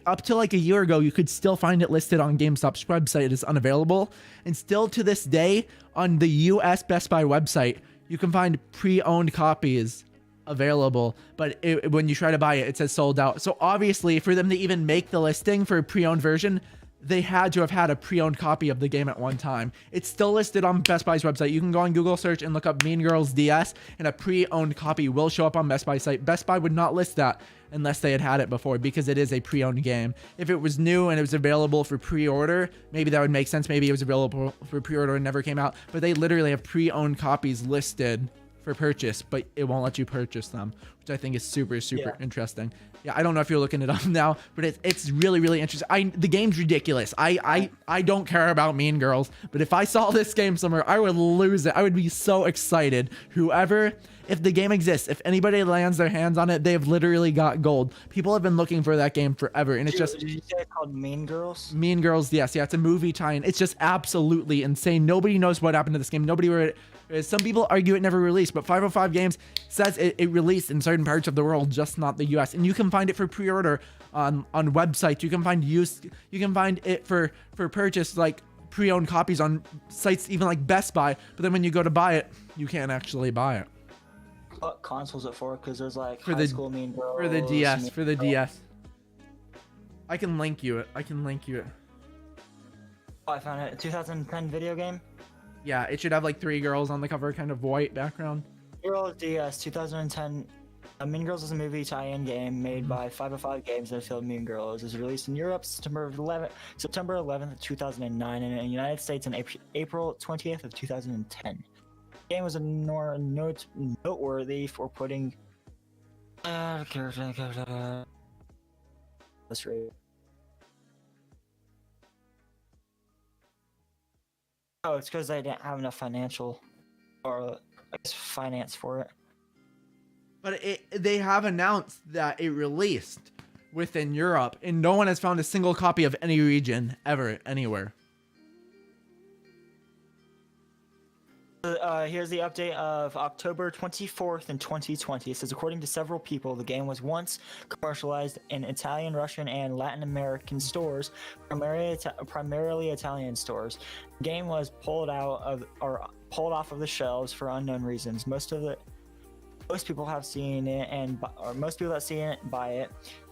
S1: up to like a year ago, you could still find it listed on GameStop's website as unavailable. And still to this day, on the US Best Buy website, you can find pre-owned copies available. But when you try to buy it, it says sold out. So obviously, for them to even make the listing for a pre-owned version, they had to have had a pre-owned copy of the game at one time. It's still listed on Best Buy's website. You can go on Google search and look up Mean Girls DS, and a pre-owned copy will show up on Best Buy's site. Best Buy would not list that unless they had it before, because it is a pre-owned game. If it was new and it was available for pre-order, maybe that would make sense. Maybe it was available for pre-order and never came out. But they literally have pre-owned copies listed for purchase, but it won't let you purchase them, which I think is super interesting. Yeah, I don't know if you're looking it up now, but it's really interesting. The game's ridiculous. I don't care about Mean Girls, but if I saw this game somewhere, I would lose it. I would be so excited. If the game exists, if anybody lands their hands on it, they have literally got gold. People have been looking for that game forever, and it's just...
S2: Did you say it's called Mean Girls?
S1: Mean Girls, yes. Yeah, it's a movie tie-in. It's just absolutely insane. Nobody knows what happened to this game. Some people argue it never released, but 505 Games says it released in certain parts of the world, just not the US. And you can find it for pre-order on websites. You can find it for purchase, like pre-owned copies on sites even like Best Buy. But then when you go to buy it, you can't actually buy it.
S2: What console's it for? Because there's like
S1: High School Mean Girls. For the DS. For the DS. I can link you it.
S2: Oh, I found it. A 2010 video game.
S1: Yeah, it should have like 3 girls on the cover, kind of white background.
S2: Girls DS 2010. Mean Girls is a movie tie-in game made by 505 Games that filmed Mean Girls. It was released in Europe September 11th, 2009, and in the United States on April 20th of 2010. The game was noteworthy for putting let's read. Oh, it's because they didn't have enough financial or I guess finance for it.
S1: But they have announced that it released within Europe, and no one has found a single copy of any region ever anywhere.
S2: Here's the update of October 24th in 2020. It says, according to several people, the game was once commercialized in Italian, Russian, and Latin American stores, primarily Italian stores. The game was pulled off of the shelves for unknown reasons. Most people have seen it, most people that see it buy it,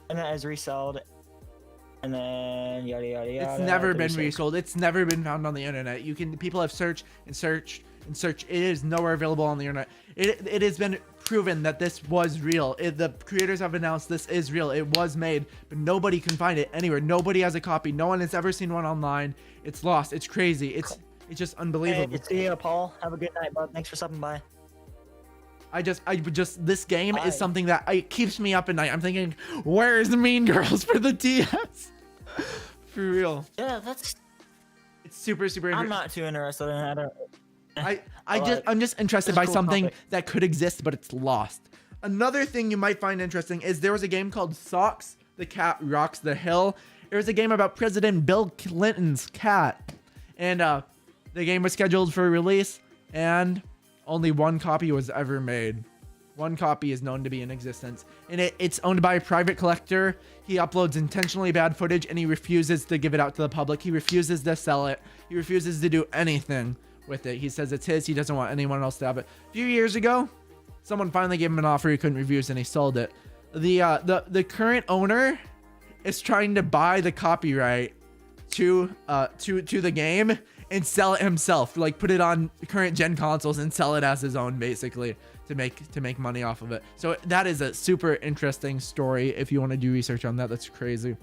S2: and that is resold. And then yada yada yada.
S1: It's never been resold. It's never been found on the internet. People have searched. It is nowhere available on the internet. It has been proven that this was real. The creators have announced this is real. It was made, but nobody can find it anywhere. Nobody has a copy. No one has ever seen one online. It's lost. It's crazy. It's just unbelievable.
S2: Hey, see you, Paul. Have a good night, bud. Thanks for stopping by.
S1: This game is something that keeps me up at night. I'm thinking, where's the Mean Girls for the DS? For real.
S2: Yeah,
S1: it's super interesting.
S2: I'm not too interested in it.
S1: I'm just interested by something that could exist, but it's lost. Another thing you might find interesting is there was a game called Socks, the Cat Rocks the Hill. It was a game about President Bill Clinton's cat. And the game was scheduled for release, and only one copy was ever made. One copy is known to be in existence. And it's owned by a private collector. He uploads intentionally bad footage, and he refuses to give it out to the public. He refuses to sell it. He refuses to do anything with it. He says it's his. He doesn't want anyone else to have it. A few years ago, someone finally gave him an offer he couldn't refuse, and he sold it. The current owner is trying to buy the copyright to the game and sell it himself, like put it on current gen consoles and sell it as his own, basically, to make money off of it. So that is a super interesting story. If you want to do research on that, that's crazy.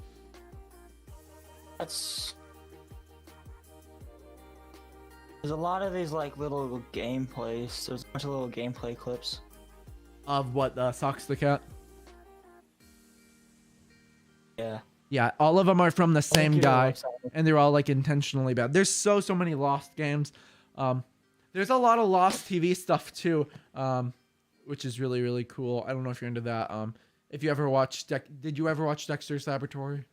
S2: There's a lot of these like little gameplays. There's a bunch of little gameplay clips
S1: of what Socks the Cat. Yeah, all of them are from the same guy, and they're all like intentionally bad. There's so many lost games. There's a lot of lost TV stuff too, which is really cool. I don't know if you're into that. If you ever watched, did you ever watch Dexter's Laboratory?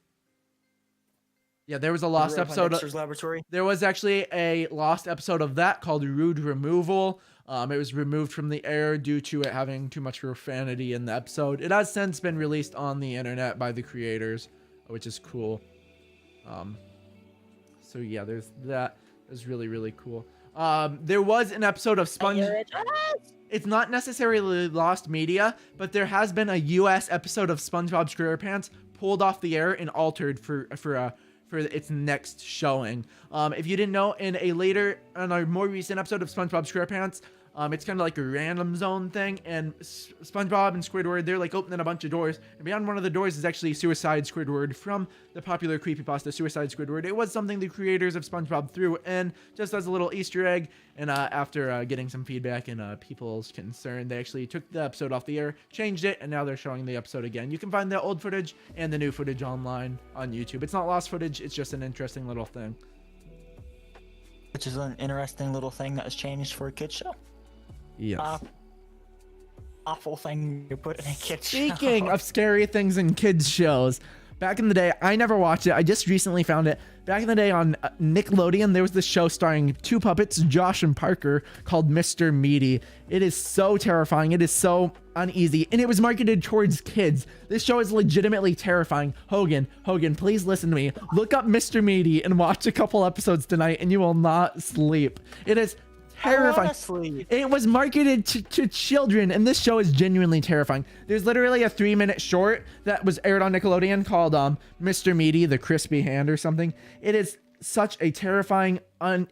S1: Yeah, there was a lost episode.
S2: Dexter's Laboratory.
S1: There was actually a lost episode of that called Rude Removal. It was removed from the air due to it having too much profanity in the episode. It has since been released on the internet by the creators, which is cool. So yeah, there's that. It was really cool. There was an episode of It's not necessarily lost media, but there has been a US episode of SpongeBob SquarePants pulled off the air and altered for its next showing. If you didn't know, in a more recent episode of SpongeBob SquarePants, It's kind of like a random zone thing, and SpongeBob and Squidward, they're like opening a bunch of doors, and beyond one of the doors is actually Suicide Squidward from the popular creepypasta Suicide Squidward. It was something the creators of SpongeBob threw in just as a little Easter egg, and after getting some feedback and people's concern, they actually took the episode off the air, changed it, and now they're showing the episode again. You can find the old footage and the new footage online on YouTube. It's not lost footage, it's just an interesting little thing.
S2: Which is an interesting little thing that was changed for a kid's show.
S1: Yes.
S2: Awful thing you put in a kid's show.
S1: Speaking of scary things in kids shows, back in the day, I never watched it. I just recently found it. Back in the day on Nickelodeon, there was this show starring two puppets, Josh and Parker, called Mr. Meaty. It is so terrifying. It is so uneasy, and it was marketed towards kids. This show is legitimately terrifying. Hogan, please listen to me. Look up Mr. Meaty and watch a couple episodes tonight, and you will not sleep. It is terrifying. It was marketed to children, and this show is genuinely terrifying. There's literally a 3-minute short that was aired on Nickelodeon called Mr. Meaty, the Crispy Hand or something. It is such a terrifying,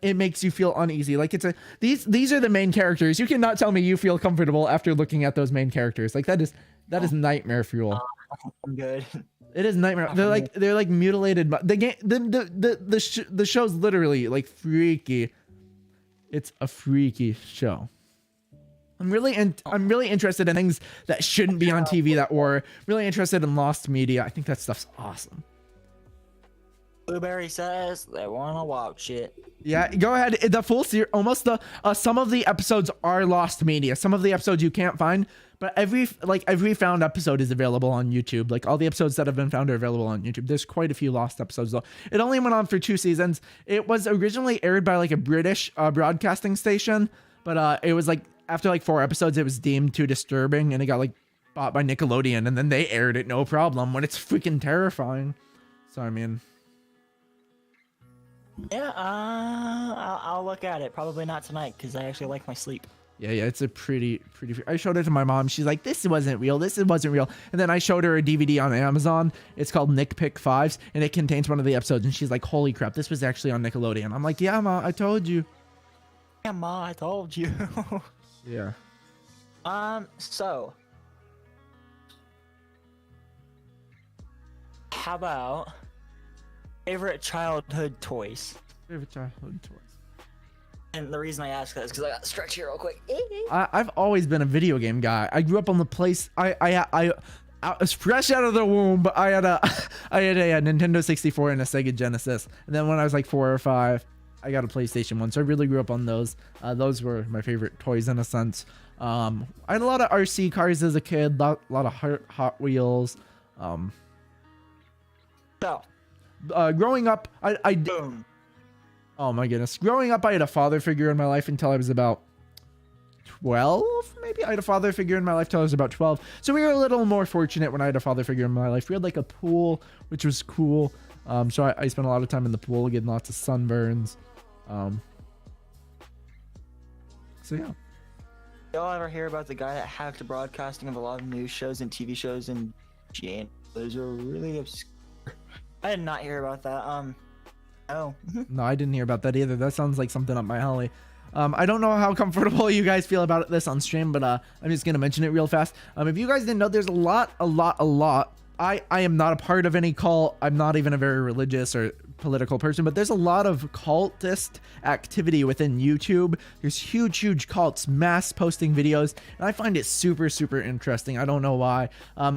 S1: it makes you feel uneasy. Like these are the main characters. You cannot tell me you feel comfortable after looking at those main characters. Like that is nightmare fuel.
S2: I'm good.
S1: It is nightmare. They're like mutilated. The show's literally like freaky. It's a freaky show. I'm really interested in things that shouldn't be on TV that were. Really interested in lost media. I think that stuff's awesome.
S2: Blueberry says they want to watch it.
S1: Yeah, go ahead. The full series, some of the episodes are lost media. Some of the episodes you can't find, but every found episode is available on YouTube. Like all the episodes that have been found are available on YouTube. There's quite a few lost episodes though. It only went on for 2 seasons. It was originally aired by like a British broadcasting station, but it was like after like 4 episodes, it was deemed too disturbing, and it got like bought by Nickelodeon, and then they aired it no problem when it's freaking terrifying. So I mean.
S2: Yeah, I'll look at it. Probably not tonight because I actually like my sleep.
S1: Yeah, it's a pretty. I showed it to my mom. She's like, "This wasn't real. This wasn't real." And then I showed her a DVD on Amazon. It's called Nick Pick 5s, and it contains one of the episodes. And she's like, "Holy crap, this was actually on Nickelodeon." I'm like, "Yeah, Ma, I told you."
S2: Yeah, Ma, I told you.
S1: Yeah.
S2: So, how about favorite childhood toys?
S1: Favorite childhood toys.
S2: And the reason I ask that is because I got to stretch here real quick.
S1: I've always been a video game guy. I grew up on the place. I was fresh out of the womb, but I had a Nintendo 64 and a Sega Genesis. And then when I was like 4 or 5, I got a PlayStation 1. So I really grew up on those. Those were my favorite toys in a sense. I had a lot of RC cars as a kid. A lot of Hot Wheels. Growing up,
S2: Boom.
S1: Oh my goodness. Growing up, I had a father figure in my life until I was about 12, maybe. I had a father figure in my life till I was about 12. So we were a little more fortunate when I had a father figure in my life. We had like a pool, which was cool. So I spent a lot of time in the pool, getting lots of sunburns. So yeah.
S2: Y'all ever hear about the guy that hacked the broadcasting of a lot of news shows and TV shows in Jan? Those are really obscure. I did not hear about that. No.
S1: No, I didn't hear about that either. That sounds like something up my alley. I don't know how comfortable you guys feel about this on stream, but I'm just gonna mention it real fast. If you guys didn't know, there's a lot. I am not a part of any cult. I'm not even a very religious or political person, but there's a lot of cultist activity within YouTube. There's huge cults mass posting videos, and I find it super interesting. I don't know why.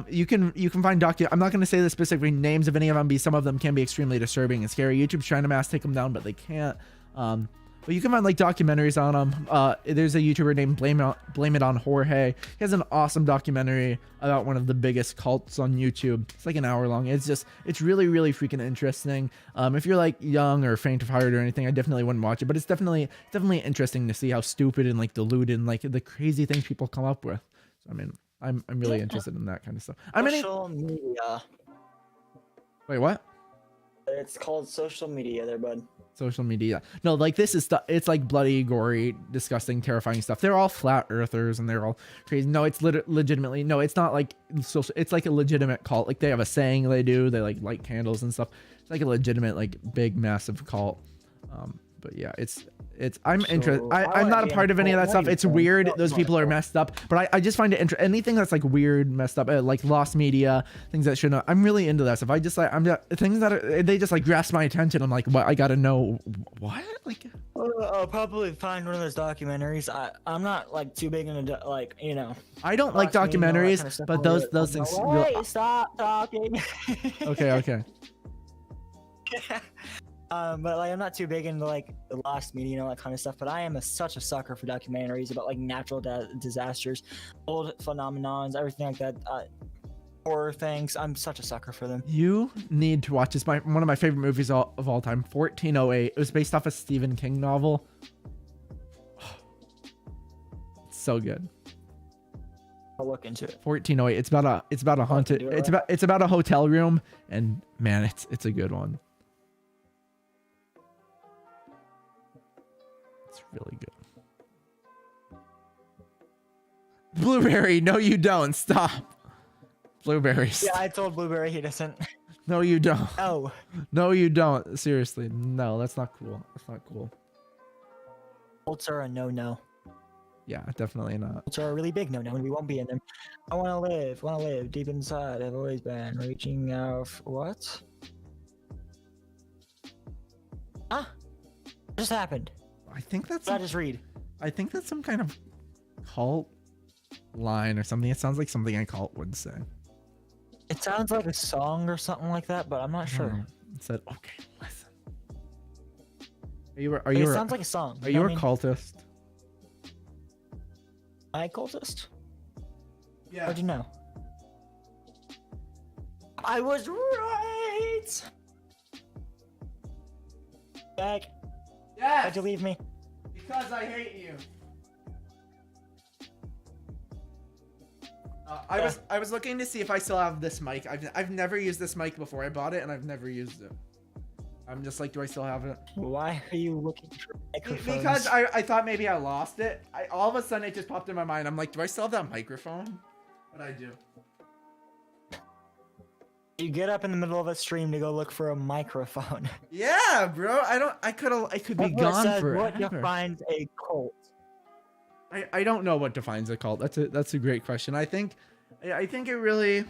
S1: You can find I'm not going to say the specific names of any of them, because some of them can be extremely disturbing and scary. YouTube's trying to mass take them down, but they can't. But you can find like documentaries on them. There's a YouTuber named Blame It on Jorge. He has an awesome documentary about one of the biggest cults on YouTube. It's like an hour long. It's really freaking interesting. If you're like young or faint of heart or anything, I definitely wouldn't watch it. But it's definitely interesting to see how stupid and like deluded and like the crazy things people come up with. So I mean, I'm really interested in that kind of stuff.
S2: Social media.
S1: Wait, what?
S2: It's called social media there, bud.
S1: Social media. No, like this is stuff. It's like bloody, gory, disgusting, terrifying stuff. They're all flat earthers and they're all crazy. No, it's legitimately. No, it's not like social. It's like a legitimate cult. Like they have a saying they do. They like light candles and stuff. It's like a legitimate, like big, massive cult. But yeah, I'm interested.
S2: I
S1: I'm
S2: wanna
S1: not a
S2: be in
S1: part
S2: a
S1: of any of
S2: cult.
S1: that
S2: No,
S1: stuff.
S2: you
S1: It's
S2: don't.
S1: weird.
S2: No,
S1: Those
S2: you want a
S1: people are
S2: cult.
S1: messed up. But I just find it interesting. Anything that's like weird, messed up, like lost media, things that shouldn't. I'm really into that stuff. I just like things that they just like grasp my attention. I'm like, what? I gotta know what? Like,
S2: I'll probably find one of those documentaries. I'm not like too big into like
S1: I don't like
S2: lost media and all that
S1: documentaries,
S2: kind of stuff.
S1: but
S2: where
S1: those
S2: you're
S1: those
S2: like,
S1: things.
S2: "No, wait, stop talking.
S1: Okay.
S2: But like I'm not too big into like the lost media and all that kind of stuff. But I am such a sucker for documentaries about like natural disasters, old phenomenons, everything like that. Horror things. I'm such a sucker for them.
S1: You need to watch this. One of my favorite movies of all time, 1408. It was based off a Stephen King novel. It's so good.
S2: I'll look into it.
S1: 1408. It's about a haunted. It's about a hotel room, and man, it's a good one. It's really good. Blueberry, no, you don't. Stop. Blueberries.
S2: Yeah, I told Blueberry he doesn't.
S1: No, you don't.
S2: Oh.
S1: No, you don't. Seriously, no, that's not cool. That's not cool.
S2: Cults are a no-no.
S1: Yeah, definitely not.
S2: Cults are a really big no-no, and we won't be in them. I want to live deep inside. I've always been reaching out. What? Huh? What just happened?
S1: I think that's.
S2: What did I just read?
S1: I think that's some kind of cult line or something. It sounds like something a cult would say.
S2: It sounds like a song or something like that, but I'm not sure.
S1: It said, "Okay, listen."
S2: It sounds like a song.
S1: Are you a cultist?
S2: Am I a cultist?
S1: Yeah.
S2: How'd you know? I was right. Back.
S1: Yes.
S2: Why'd you leave me?
S1: Because I hate you. I was looking to see if I still have this mic. I've never used this mic before. I bought it and I've never used it. I'm just like, do I still have it?
S2: Why are you looking for microphones?
S1: Because I thought maybe I lost it. All of a sudden it just popped in my mind. I'm like, do I still have that microphone? But I do.
S2: You get up in the middle of a stream to go look for a microphone.
S1: Yeah, bro. I could be gone forever.
S2: What defines a cult?
S1: I don't know what defines a cult. That's a great question. I think it really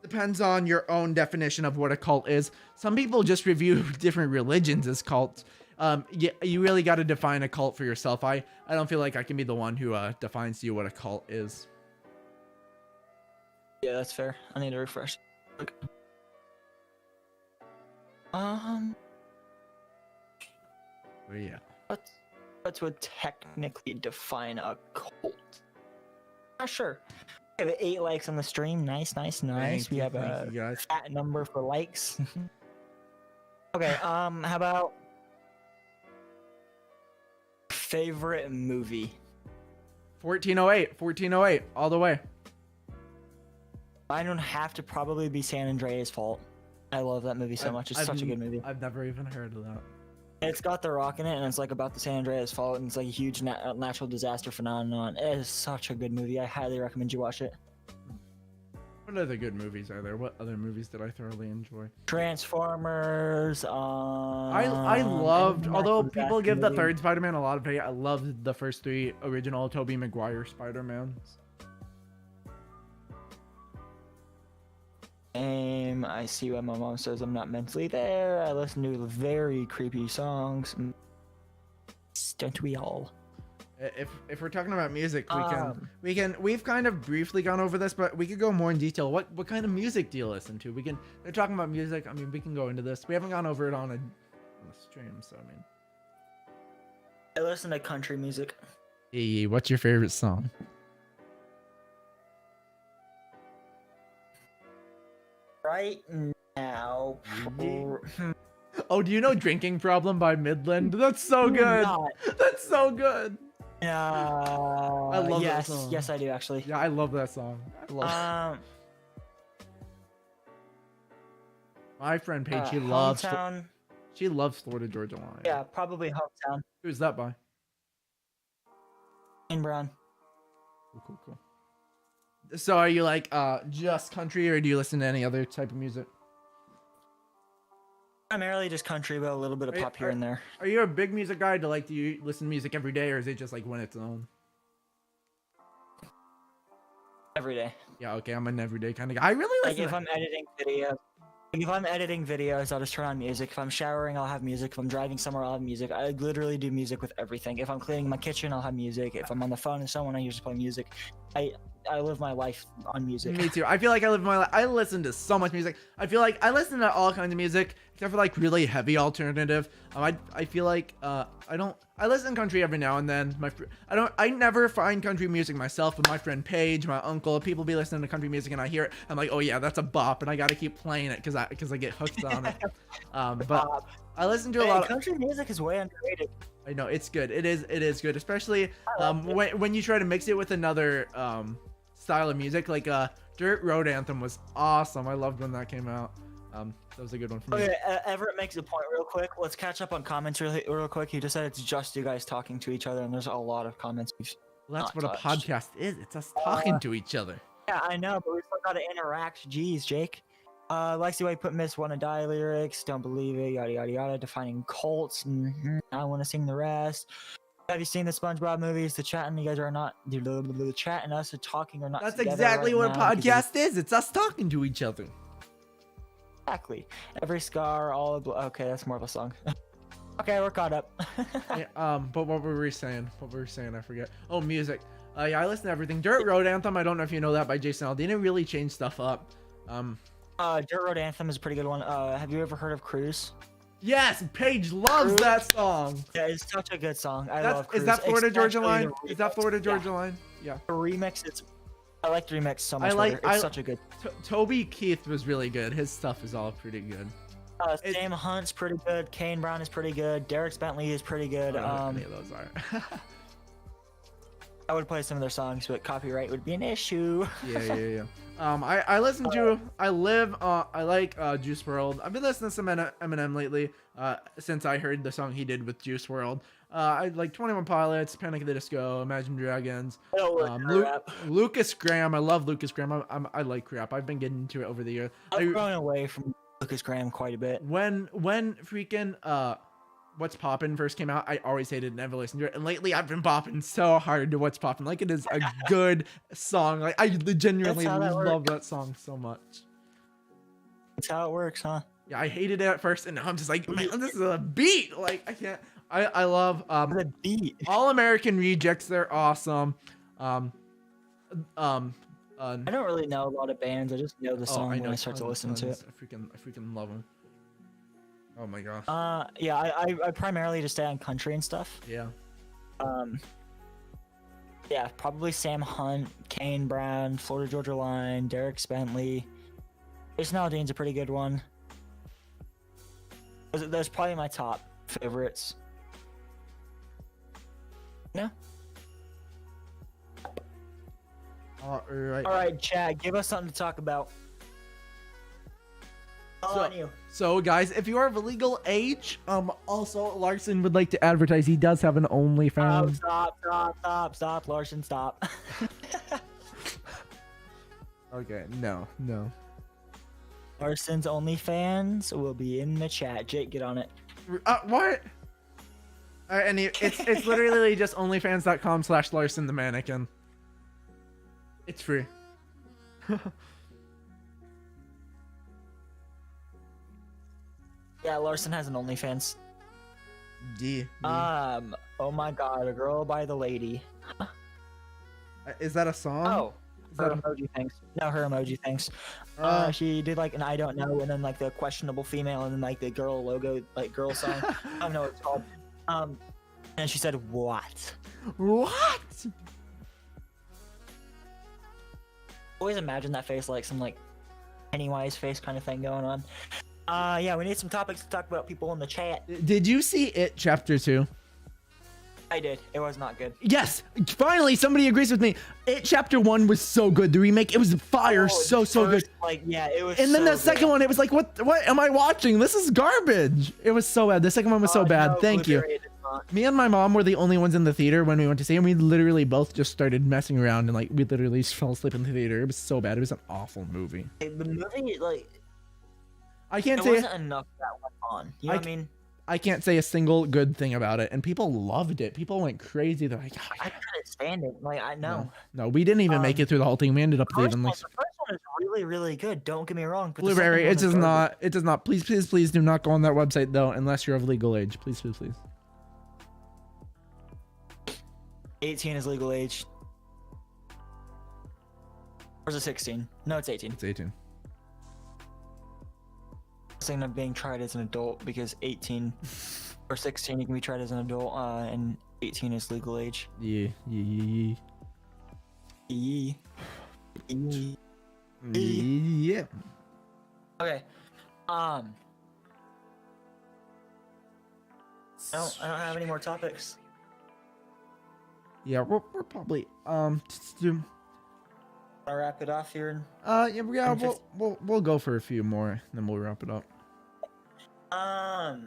S1: depends on your own definition of what a cult is. Some people just review different religions as cults. Yeah, you really got to define a cult for yourself. I don't feel like I can be the one who defines to you what a cult is.
S2: Yeah, that's fair. I need to refresh. Okay.
S1: Oh, yeah.
S2: What would technically define a cult? Sure. We have 8 likes on the stream. Nice. We have a fat number for likes. Okay, how about favorite movie?
S1: 1408, all the way.
S2: I don't have to probably be San Andreas' Fault. I love that movie so much. It's such a good movie.
S1: I've never even heard of that.
S2: It's got The Rock in it, and it's like about the San Andreas Fault, and it's like a huge natural disaster phenomenon. It is such a good movie. I highly recommend you watch it.
S1: What other good movies are there? What other movies did I thoroughly enjoy?
S2: Transformers.
S1: I loved, although people give the third Spider-Man a lot of hate, I loved the first 3 original Tobey Maguire Spider-Mans.
S2: I see why my mom says I'm not mentally there. I listen to very creepy songs. Don't we all?
S1: If we're talking about music, we've kind of briefly gone over this, but we could go more in detail. What kind of music do you listen to? They're talking about music. I mean, we can go into this. We haven't gone over it on a stream, so I mean.
S2: I listen to country music.
S1: Hey, what's your favorite song?
S2: Right now.
S1: Oh, do you know "Drinking Problem" by Midland? That's so good. That's so good. I love that song.
S2: Yes, I do actually.
S1: Yeah, I love that song. My friend Paige, she loves Florida Georgia Line.
S2: Yeah, probably Hometown.
S1: Who's that by?
S2: Shane Brown.
S1: Cool. So are you like just country, or do you listen to any other type of music?
S2: Primarily just country, but a little bit of pop here and there.
S1: Are you a big music guy? Do you listen to music every day, or is it just like when it's on?
S2: Every day.
S1: Yeah, okay, I'm an everyday kind of guy. I really
S2: like if I'm editing videos, I'll just turn on music. If I'm showering, I'll have music. If I'm driving somewhere, I'll have music. I literally do music with everything. If I'm cleaning my kitchen, I'll have music. If I'm on the phone with someone, I usually play music. I live my life on music.
S1: Me too. I feel like I live my life. I listen to so much music. I feel like I listen to all kinds of music except for like really heavy alternative. I feel like I listen to country every now and then. I never find country music myself, but my friend Paige, my uncle, people be listening to country music and I hear it. I'm like, oh yeah, that's a bop, and I gotta keep playing it because I get hooked on it. But I listen to a lot of
S2: country music is way underrated.
S1: I know it's good. It is good, especially when you try to mix it with another style of music. Like Dirt Road Anthem was awesome. I loved when that came out. That was a good one for me.
S2: Okay, Everett makes a point real quick. Let's catch up on comments real quick. He just said it's just you guys talking to each other, and there's a lot of comments.
S1: Well, that's what a podcast is. It's us talking to each other.
S2: Yeah, I know, but we still gotta interact. Jeez, Jake. Likes the way you put Miss Wanna Die lyrics. Don't believe it. Yada yada yada. Defining cults. I want to sing the rest. Have you seen the SpongeBob movies? The chat and you guys are not. The chat and us are talking or not.
S1: That's exactly what a podcast is. It's us talking to each other.
S2: Exactly. Every scar, all of. Okay, that's more of a song. Okay, we're caught up.
S1: Yeah, but what were we saying? I forget. Oh, music. Yeah, I listen to everything. Dirt Road Anthem. I don't know if you know that by Jason Aldean. Really changed stuff up.
S2: Dirt Road Anthem is a pretty good one. Have you ever heard of Cruise?
S1: Yes, Paige loves that song.
S2: Yeah, it's such a good song. I love Cruise.
S1: Is that Florida Georgia Line? Is that Florida Georgia Line? Yeah.
S2: The remix, I like the remix so much better. It's such a good.
S1: Toby Keith was really good. His stuff is all pretty good.
S2: Sam Hunt's pretty good. Kane Brown is pretty good. Derek Bentley is pretty good.
S1: I don't know any of those are.
S2: I would play some of their songs, but copyright would be an issue.
S1: Yeah. I listen to. I like Juice WRLD. I've been listening to some Eminem lately. Since I heard the song he did with Juice WRLD. I like 21 Pilots, Panic at the Disco, Imagine Dragons. Lucas Graham. I love Lucas Graham. I like rap. I've been getting into it over the year.
S2: I've grown away from Lucas Graham quite a bit.
S1: When freaking What's Poppin' first came out, I always hated it, never listened to it. And lately I've been bopping so hard to What's Poppin'. Like, it is a good song. Like, I genuinely love that song so much.
S2: That's how it works, huh?
S1: Yeah, I hated it at first, and now I'm just like, man, this is a beat. Like, I can't. I love
S2: the beat.
S1: All American Rejects. They're awesome.
S2: I don't really know a lot of bands. I just know the song when I start to listen to it.
S1: I freaking love them. Oh my gosh.
S2: Yeah, I primarily just stay on country and stuff.
S1: Yeah.
S2: Yeah, probably Sam Hunt, Kane Brown, Florida Georgia Line, Derek Bentley. Jason Aldean's a pretty good one. Those probably my top favorites. No.
S1: All right.
S2: All right, Chad, give us something to talk about.
S1: So guys, if you are of a legal age, also Larson would like to advertise. He does have an OnlyFans.
S2: Stop, Larson, stop.
S1: Okay, no.
S2: Larson's OnlyFans will be in the chat. Jake, get on it.
S1: What? And it's literally just onlyfans.com/Larson the mannequin. It's free.
S2: Yeah, Larson has an OnlyFans. Oh my god, a girl by the lady.
S1: Is that a song?
S2: Oh, her emoji thanks. No, her emoji thanks. She did like an I don't know, and then like the questionable female, and then like the girl logo, like girl sign. I don't know what it's called. And she said, "What?
S1: What?"
S2: Always imagine that face, like some like Pennywise face kind of thing going on. Yeah, we need some topics to talk about, people in the chat.
S1: Did you see It Chapter 2?
S2: I did. It was not good.
S1: Yes, finally somebody agrees with me. It Chapter 1 was so good. The remake, it was fire. So good.
S2: Like, yeah, it was.
S1: And then the second one, it was like, what am I watching? This is garbage. It was so bad. The second one was so bad. No, thank you. Me and my mom were the only ones in the theater when we went to see it, and we literally both just started messing around, and like we literally fell asleep in the theater. It was so bad. It was an awful movie.
S2: The movie, like,
S1: I can't
S2: There
S1: say
S2: wasn't enough that went on. You know what I mean?
S1: I can't say a single good thing about it, and people loved it. People went crazy. They're like, oh,
S2: I couldn't stand it. Like I know.
S1: no, we didn't even make it through the whole thing. We ended up leaving. Like,
S2: The first one is really, really good. Don't get me wrong. But
S1: Blueberry,
S2: the
S1: it
S2: second
S1: does
S2: one is
S1: not. It does not. Please, please, please do not go on that website though, unless you're of legal age. Please, please, please.
S2: 18 is legal age. Or is it 16? No, it's 18.
S1: It's 18.
S2: Saying I'm being tried as an adult because 18 or 16 you can be tried as an adult, and 18 is legal age.
S1: Yeah. Yeah.
S2: Okay. I don't have any more topics.
S1: Yeah, we're probably just do.
S2: I'll wrap it off here.
S1: Yeah, we'll go for a few more, and then we'll wrap it up. Oh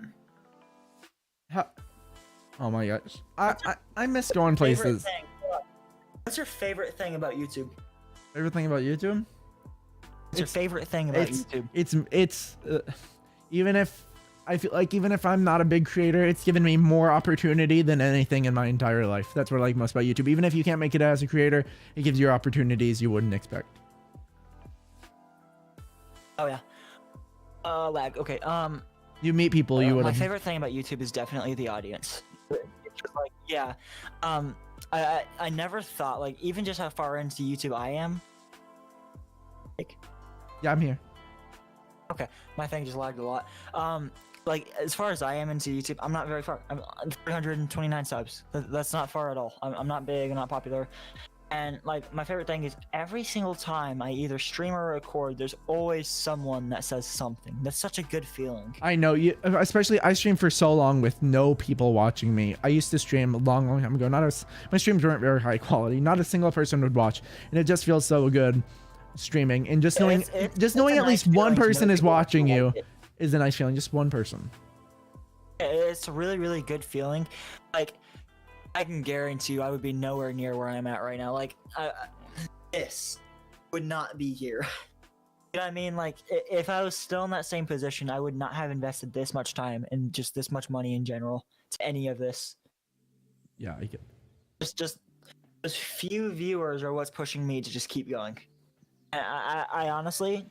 S1: my gosh, I miss going places.
S2: What's your favorite thing about YouTube?
S1: Favorite thing about YouTube?
S2: What's your favorite thing about YouTube?
S1: It's even if I feel like even if I'm not a big creator, it's given me more opportunity than anything in my entire life. That's what I like most about YouTube. Even if you can't make it as a creator, it gives you opportunities you wouldn't expect.
S2: Oh yeah. Lag. Okay.
S1: You meet people you would.
S2: My favorite thing about YouTube is definitely the audience. It's just like, yeah. I never thought, like, even just how far into YouTube I am. Like,
S1: yeah, I'm here.
S2: Okay, my thing just lagged a lot. Like, as far as I am into YouTube, I'm not very far. I'm 329 subs. That's not far at all. I'm not big, I'm not popular. And, like, my favorite thing is every single time I either stream or record, there's always someone that says something. That's such a good feeling.
S1: I know, you. Especially, I streamed for so long with no people watching me. I used to stream a long time ago. My streams weren't very high quality. Not a single person would watch, and it just feels so good streaming. And just knowing, at least one person is watching you is a nice feeling. Just one person.
S2: It's a really, really good feeling. Like, I can guarantee you I would be nowhere near where I'm at right now. Like, this would not be here. You know what I mean? Like, if I was still in that same position, I would not have invested this much time and just this much money in general to any of this.
S1: Yeah, I get.
S2: Just few viewers are what's pushing me to just keep going. And I honestly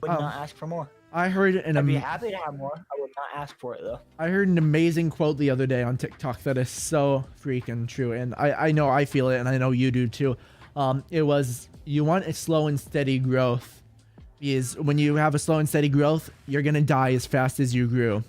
S2: would not ask for more.
S1: I heard
S2: I'd be happy to have more. I would not ask for it though.
S1: I heard an amazing quote the other day on TikTok that is so freaking true, and I know I feel it, and I know you do too. It was, you want a slow and steady growth, because when you have a slow and steady growth, you're gonna die as fast as you grew.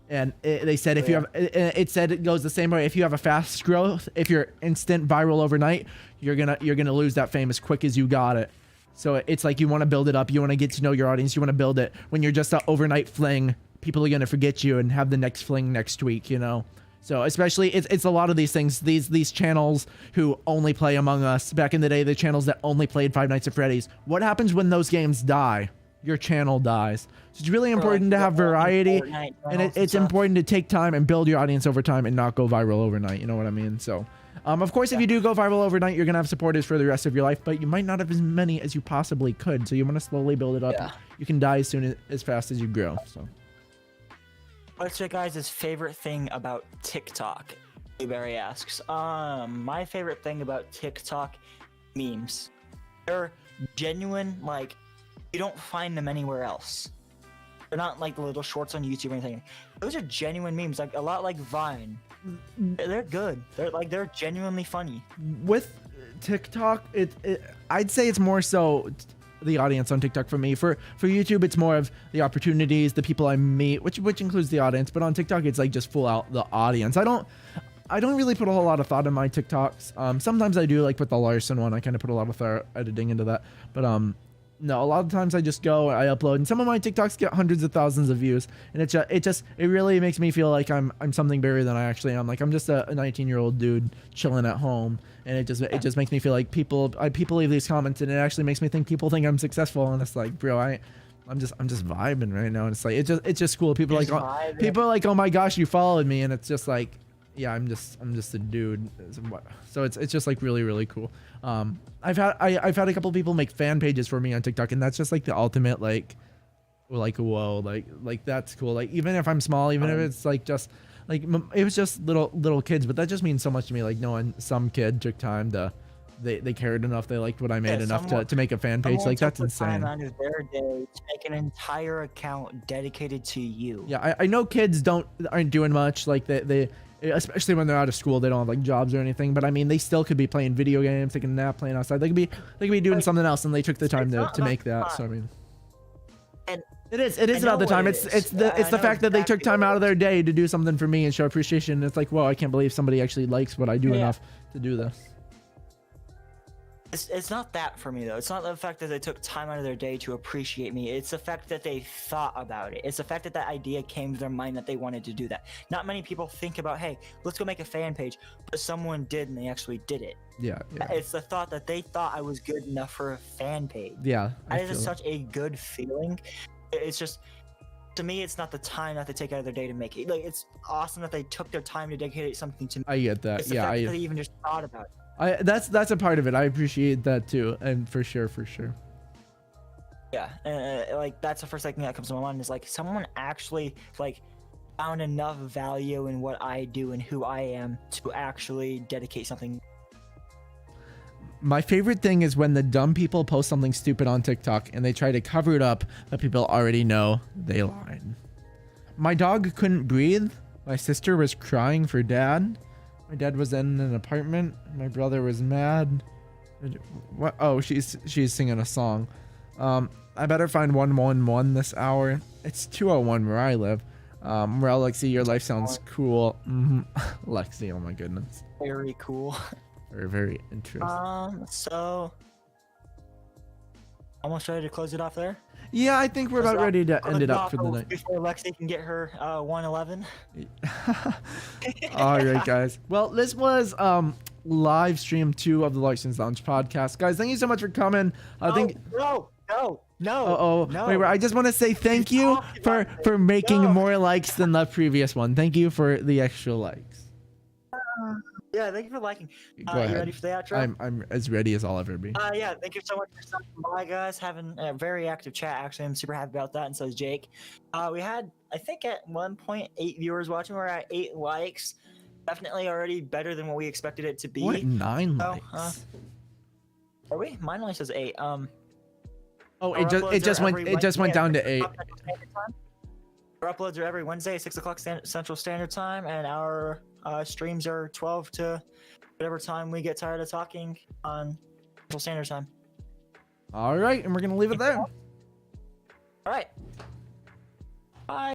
S1: And they said if you have, it said it goes the same way. If you have a fast growth, if you're instant viral overnight, you're gonna lose that fame as quick as you got it. So it's like you want to build it up. You want to get to know your audience. You want to build it. When you're just an overnight fling, people are going to forget you and have the next fling next week, you know? So especially it's a lot of these things, these channels who only play Among Us. Back in the day, the channels that only played Five Nights at Freddy's. What happens when those games die? Your channel dies. So it's really important to have variety, and it's important to take time and build your audience over time and not go viral overnight. You know what I mean? So... of course, if you do go viral overnight, you're going to have supporters for the rest of your life, but you might not have as many as you possibly could. So you want to slowly build it up. Yeah. You can die as fast as you grow. So,
S2: what's your guys' favorite thing about TikTok? Blueberry asks. My favorite thing about TikTok, memes. They're genuine, like, you don't find them anywhere else. They're not like the little shorts on YouTube or anything. Those are genuine memes, like a lot like Vine. They're good. They're genuinely funny.
S1: With TikTok, I'd say it's more so the audience on TikTok for me. For YouTube, it's more of the opportunities, the people I meet, which includes the audience. But on TikTok, it's like just full out the audience. I don't really put a whole lot of thought in my TikToks. Sometimes I do, like with the Larson one, I kind of put a lot of thought editing into that. But no, a lot of times I just go, I upload, and some of my TikToks get hundreds of thousands of views, and it really makes me feel like I'm something bigger than I actually am. Like I'm just a 19-year-old dude chilling at home, and it just makes me feel like people leave these comments, and it actually makes me think people think I'm successful, and it's like, bro, I'm just vibing right now, and it's like it's just cool. People are like, oh my gosh, you followed me, and it's just like, yeah, I'm just a dude. So it's just like really, really cool. I've had a couple people make fan pages for me on TikTok, and that's just like the ultimate, like, like whoa, like that's cool. Like even if I'm small, even if it's like just like it was just little kids, but that just means so much to me. Like knowing some kid took time to they cared enough, they liked what I made enough to make a fan page. Like that's insane.
S2: Time out of their day to make an entire account dedicated to you.
S1: Yeah, I know kids aren't doing much. Like they especially when they're out of school, they don't have like jobs or anything. But I mean, they still could be playing video games, taking a nap, playing outside. They could be doing something else, and they took the time to make that. So I mean,
S2: and
S1: it is about the time. It's the fact that they took time out of their day to do something for me and show appreciation. It's like, whoa, I can't believe somebody actually likes what I do enough to do this.
S2: It's not that for me though. It's not the fact that they took time out of their day to appreciate me. It's the fact that they thought about it. It's the fact that that idea came to their mind that they wanted to do that. Not many people think about, hey, let's go make a fan page, but someone did and they actually did it.
S1: Yeah.
S2: It's the thought that they thought I was good enough for a fan page.
S1: Yeah.
S2: That is such a good feeling. It's just, to me, it's not the time that they take out of their day to make it. Like, it's awesome that they took their time to dedicate something to me.
S1: I get that.
S2: It's the fact that they even just thought about it.
S1: That's a part of it. I appreciate that too, and for sure.
S2: Yeah, like that's the first thing that comes to my mind is like someone actually like found enough value in what I do and who I am to actually dedicate something.
S1: My favorite thing is when the dumb people post something stupid on TikTok and they try to cover it up, but people already know they lied. My dog couldn't breathe. My sister was crying for dad. My dad was in an apartment. My brother was mad. What? Oh, she's singing a song. I better find 111 this hour. It's 201 where I live. Well, Lexi, your life sounds cool. Lexi, oh my goodness.
S2: Very cool.
S1: Very interesting.
S2: So almost ready to close it off there?
S1: Yeah, I think we're about ready to end it up for the night.
S2: Before Lexi can get her 111.
S1: All right, guys. Well, this was live stream 2 of the Larsons Lounge podcast. Guys, thank you so much for coming.
S2: No.
S1: Wait, I just want to say thank you for making more likes than the previous one. Thank you for the extra likes.
S2: Yeah, thank you for liking.
S1: Go ahead.
S2: You ready for the outro?
S1: I'm as ready as I'll ever be.
S2: Yeah, thank you so much for stopping by, guys. Having a very active chat. Actually, I'm super happy about that, and so is Jake. We had, I think, at one point 8 viewers watching. We're at 8 likes. Definitely already better than what we expected it to be.
S1: What? 9 likes?
S2: Are we? Mine only says 8.
S1: Oh, it just went down to 8.
S2: Our uploads are every Wednesday at 6 o'clock Central Standard Time, and our streams are 12 to whatever time we get tired of talking on Central Standard Time.
S1: All right, and we're gonna leave it there.
S2: All right. Bye.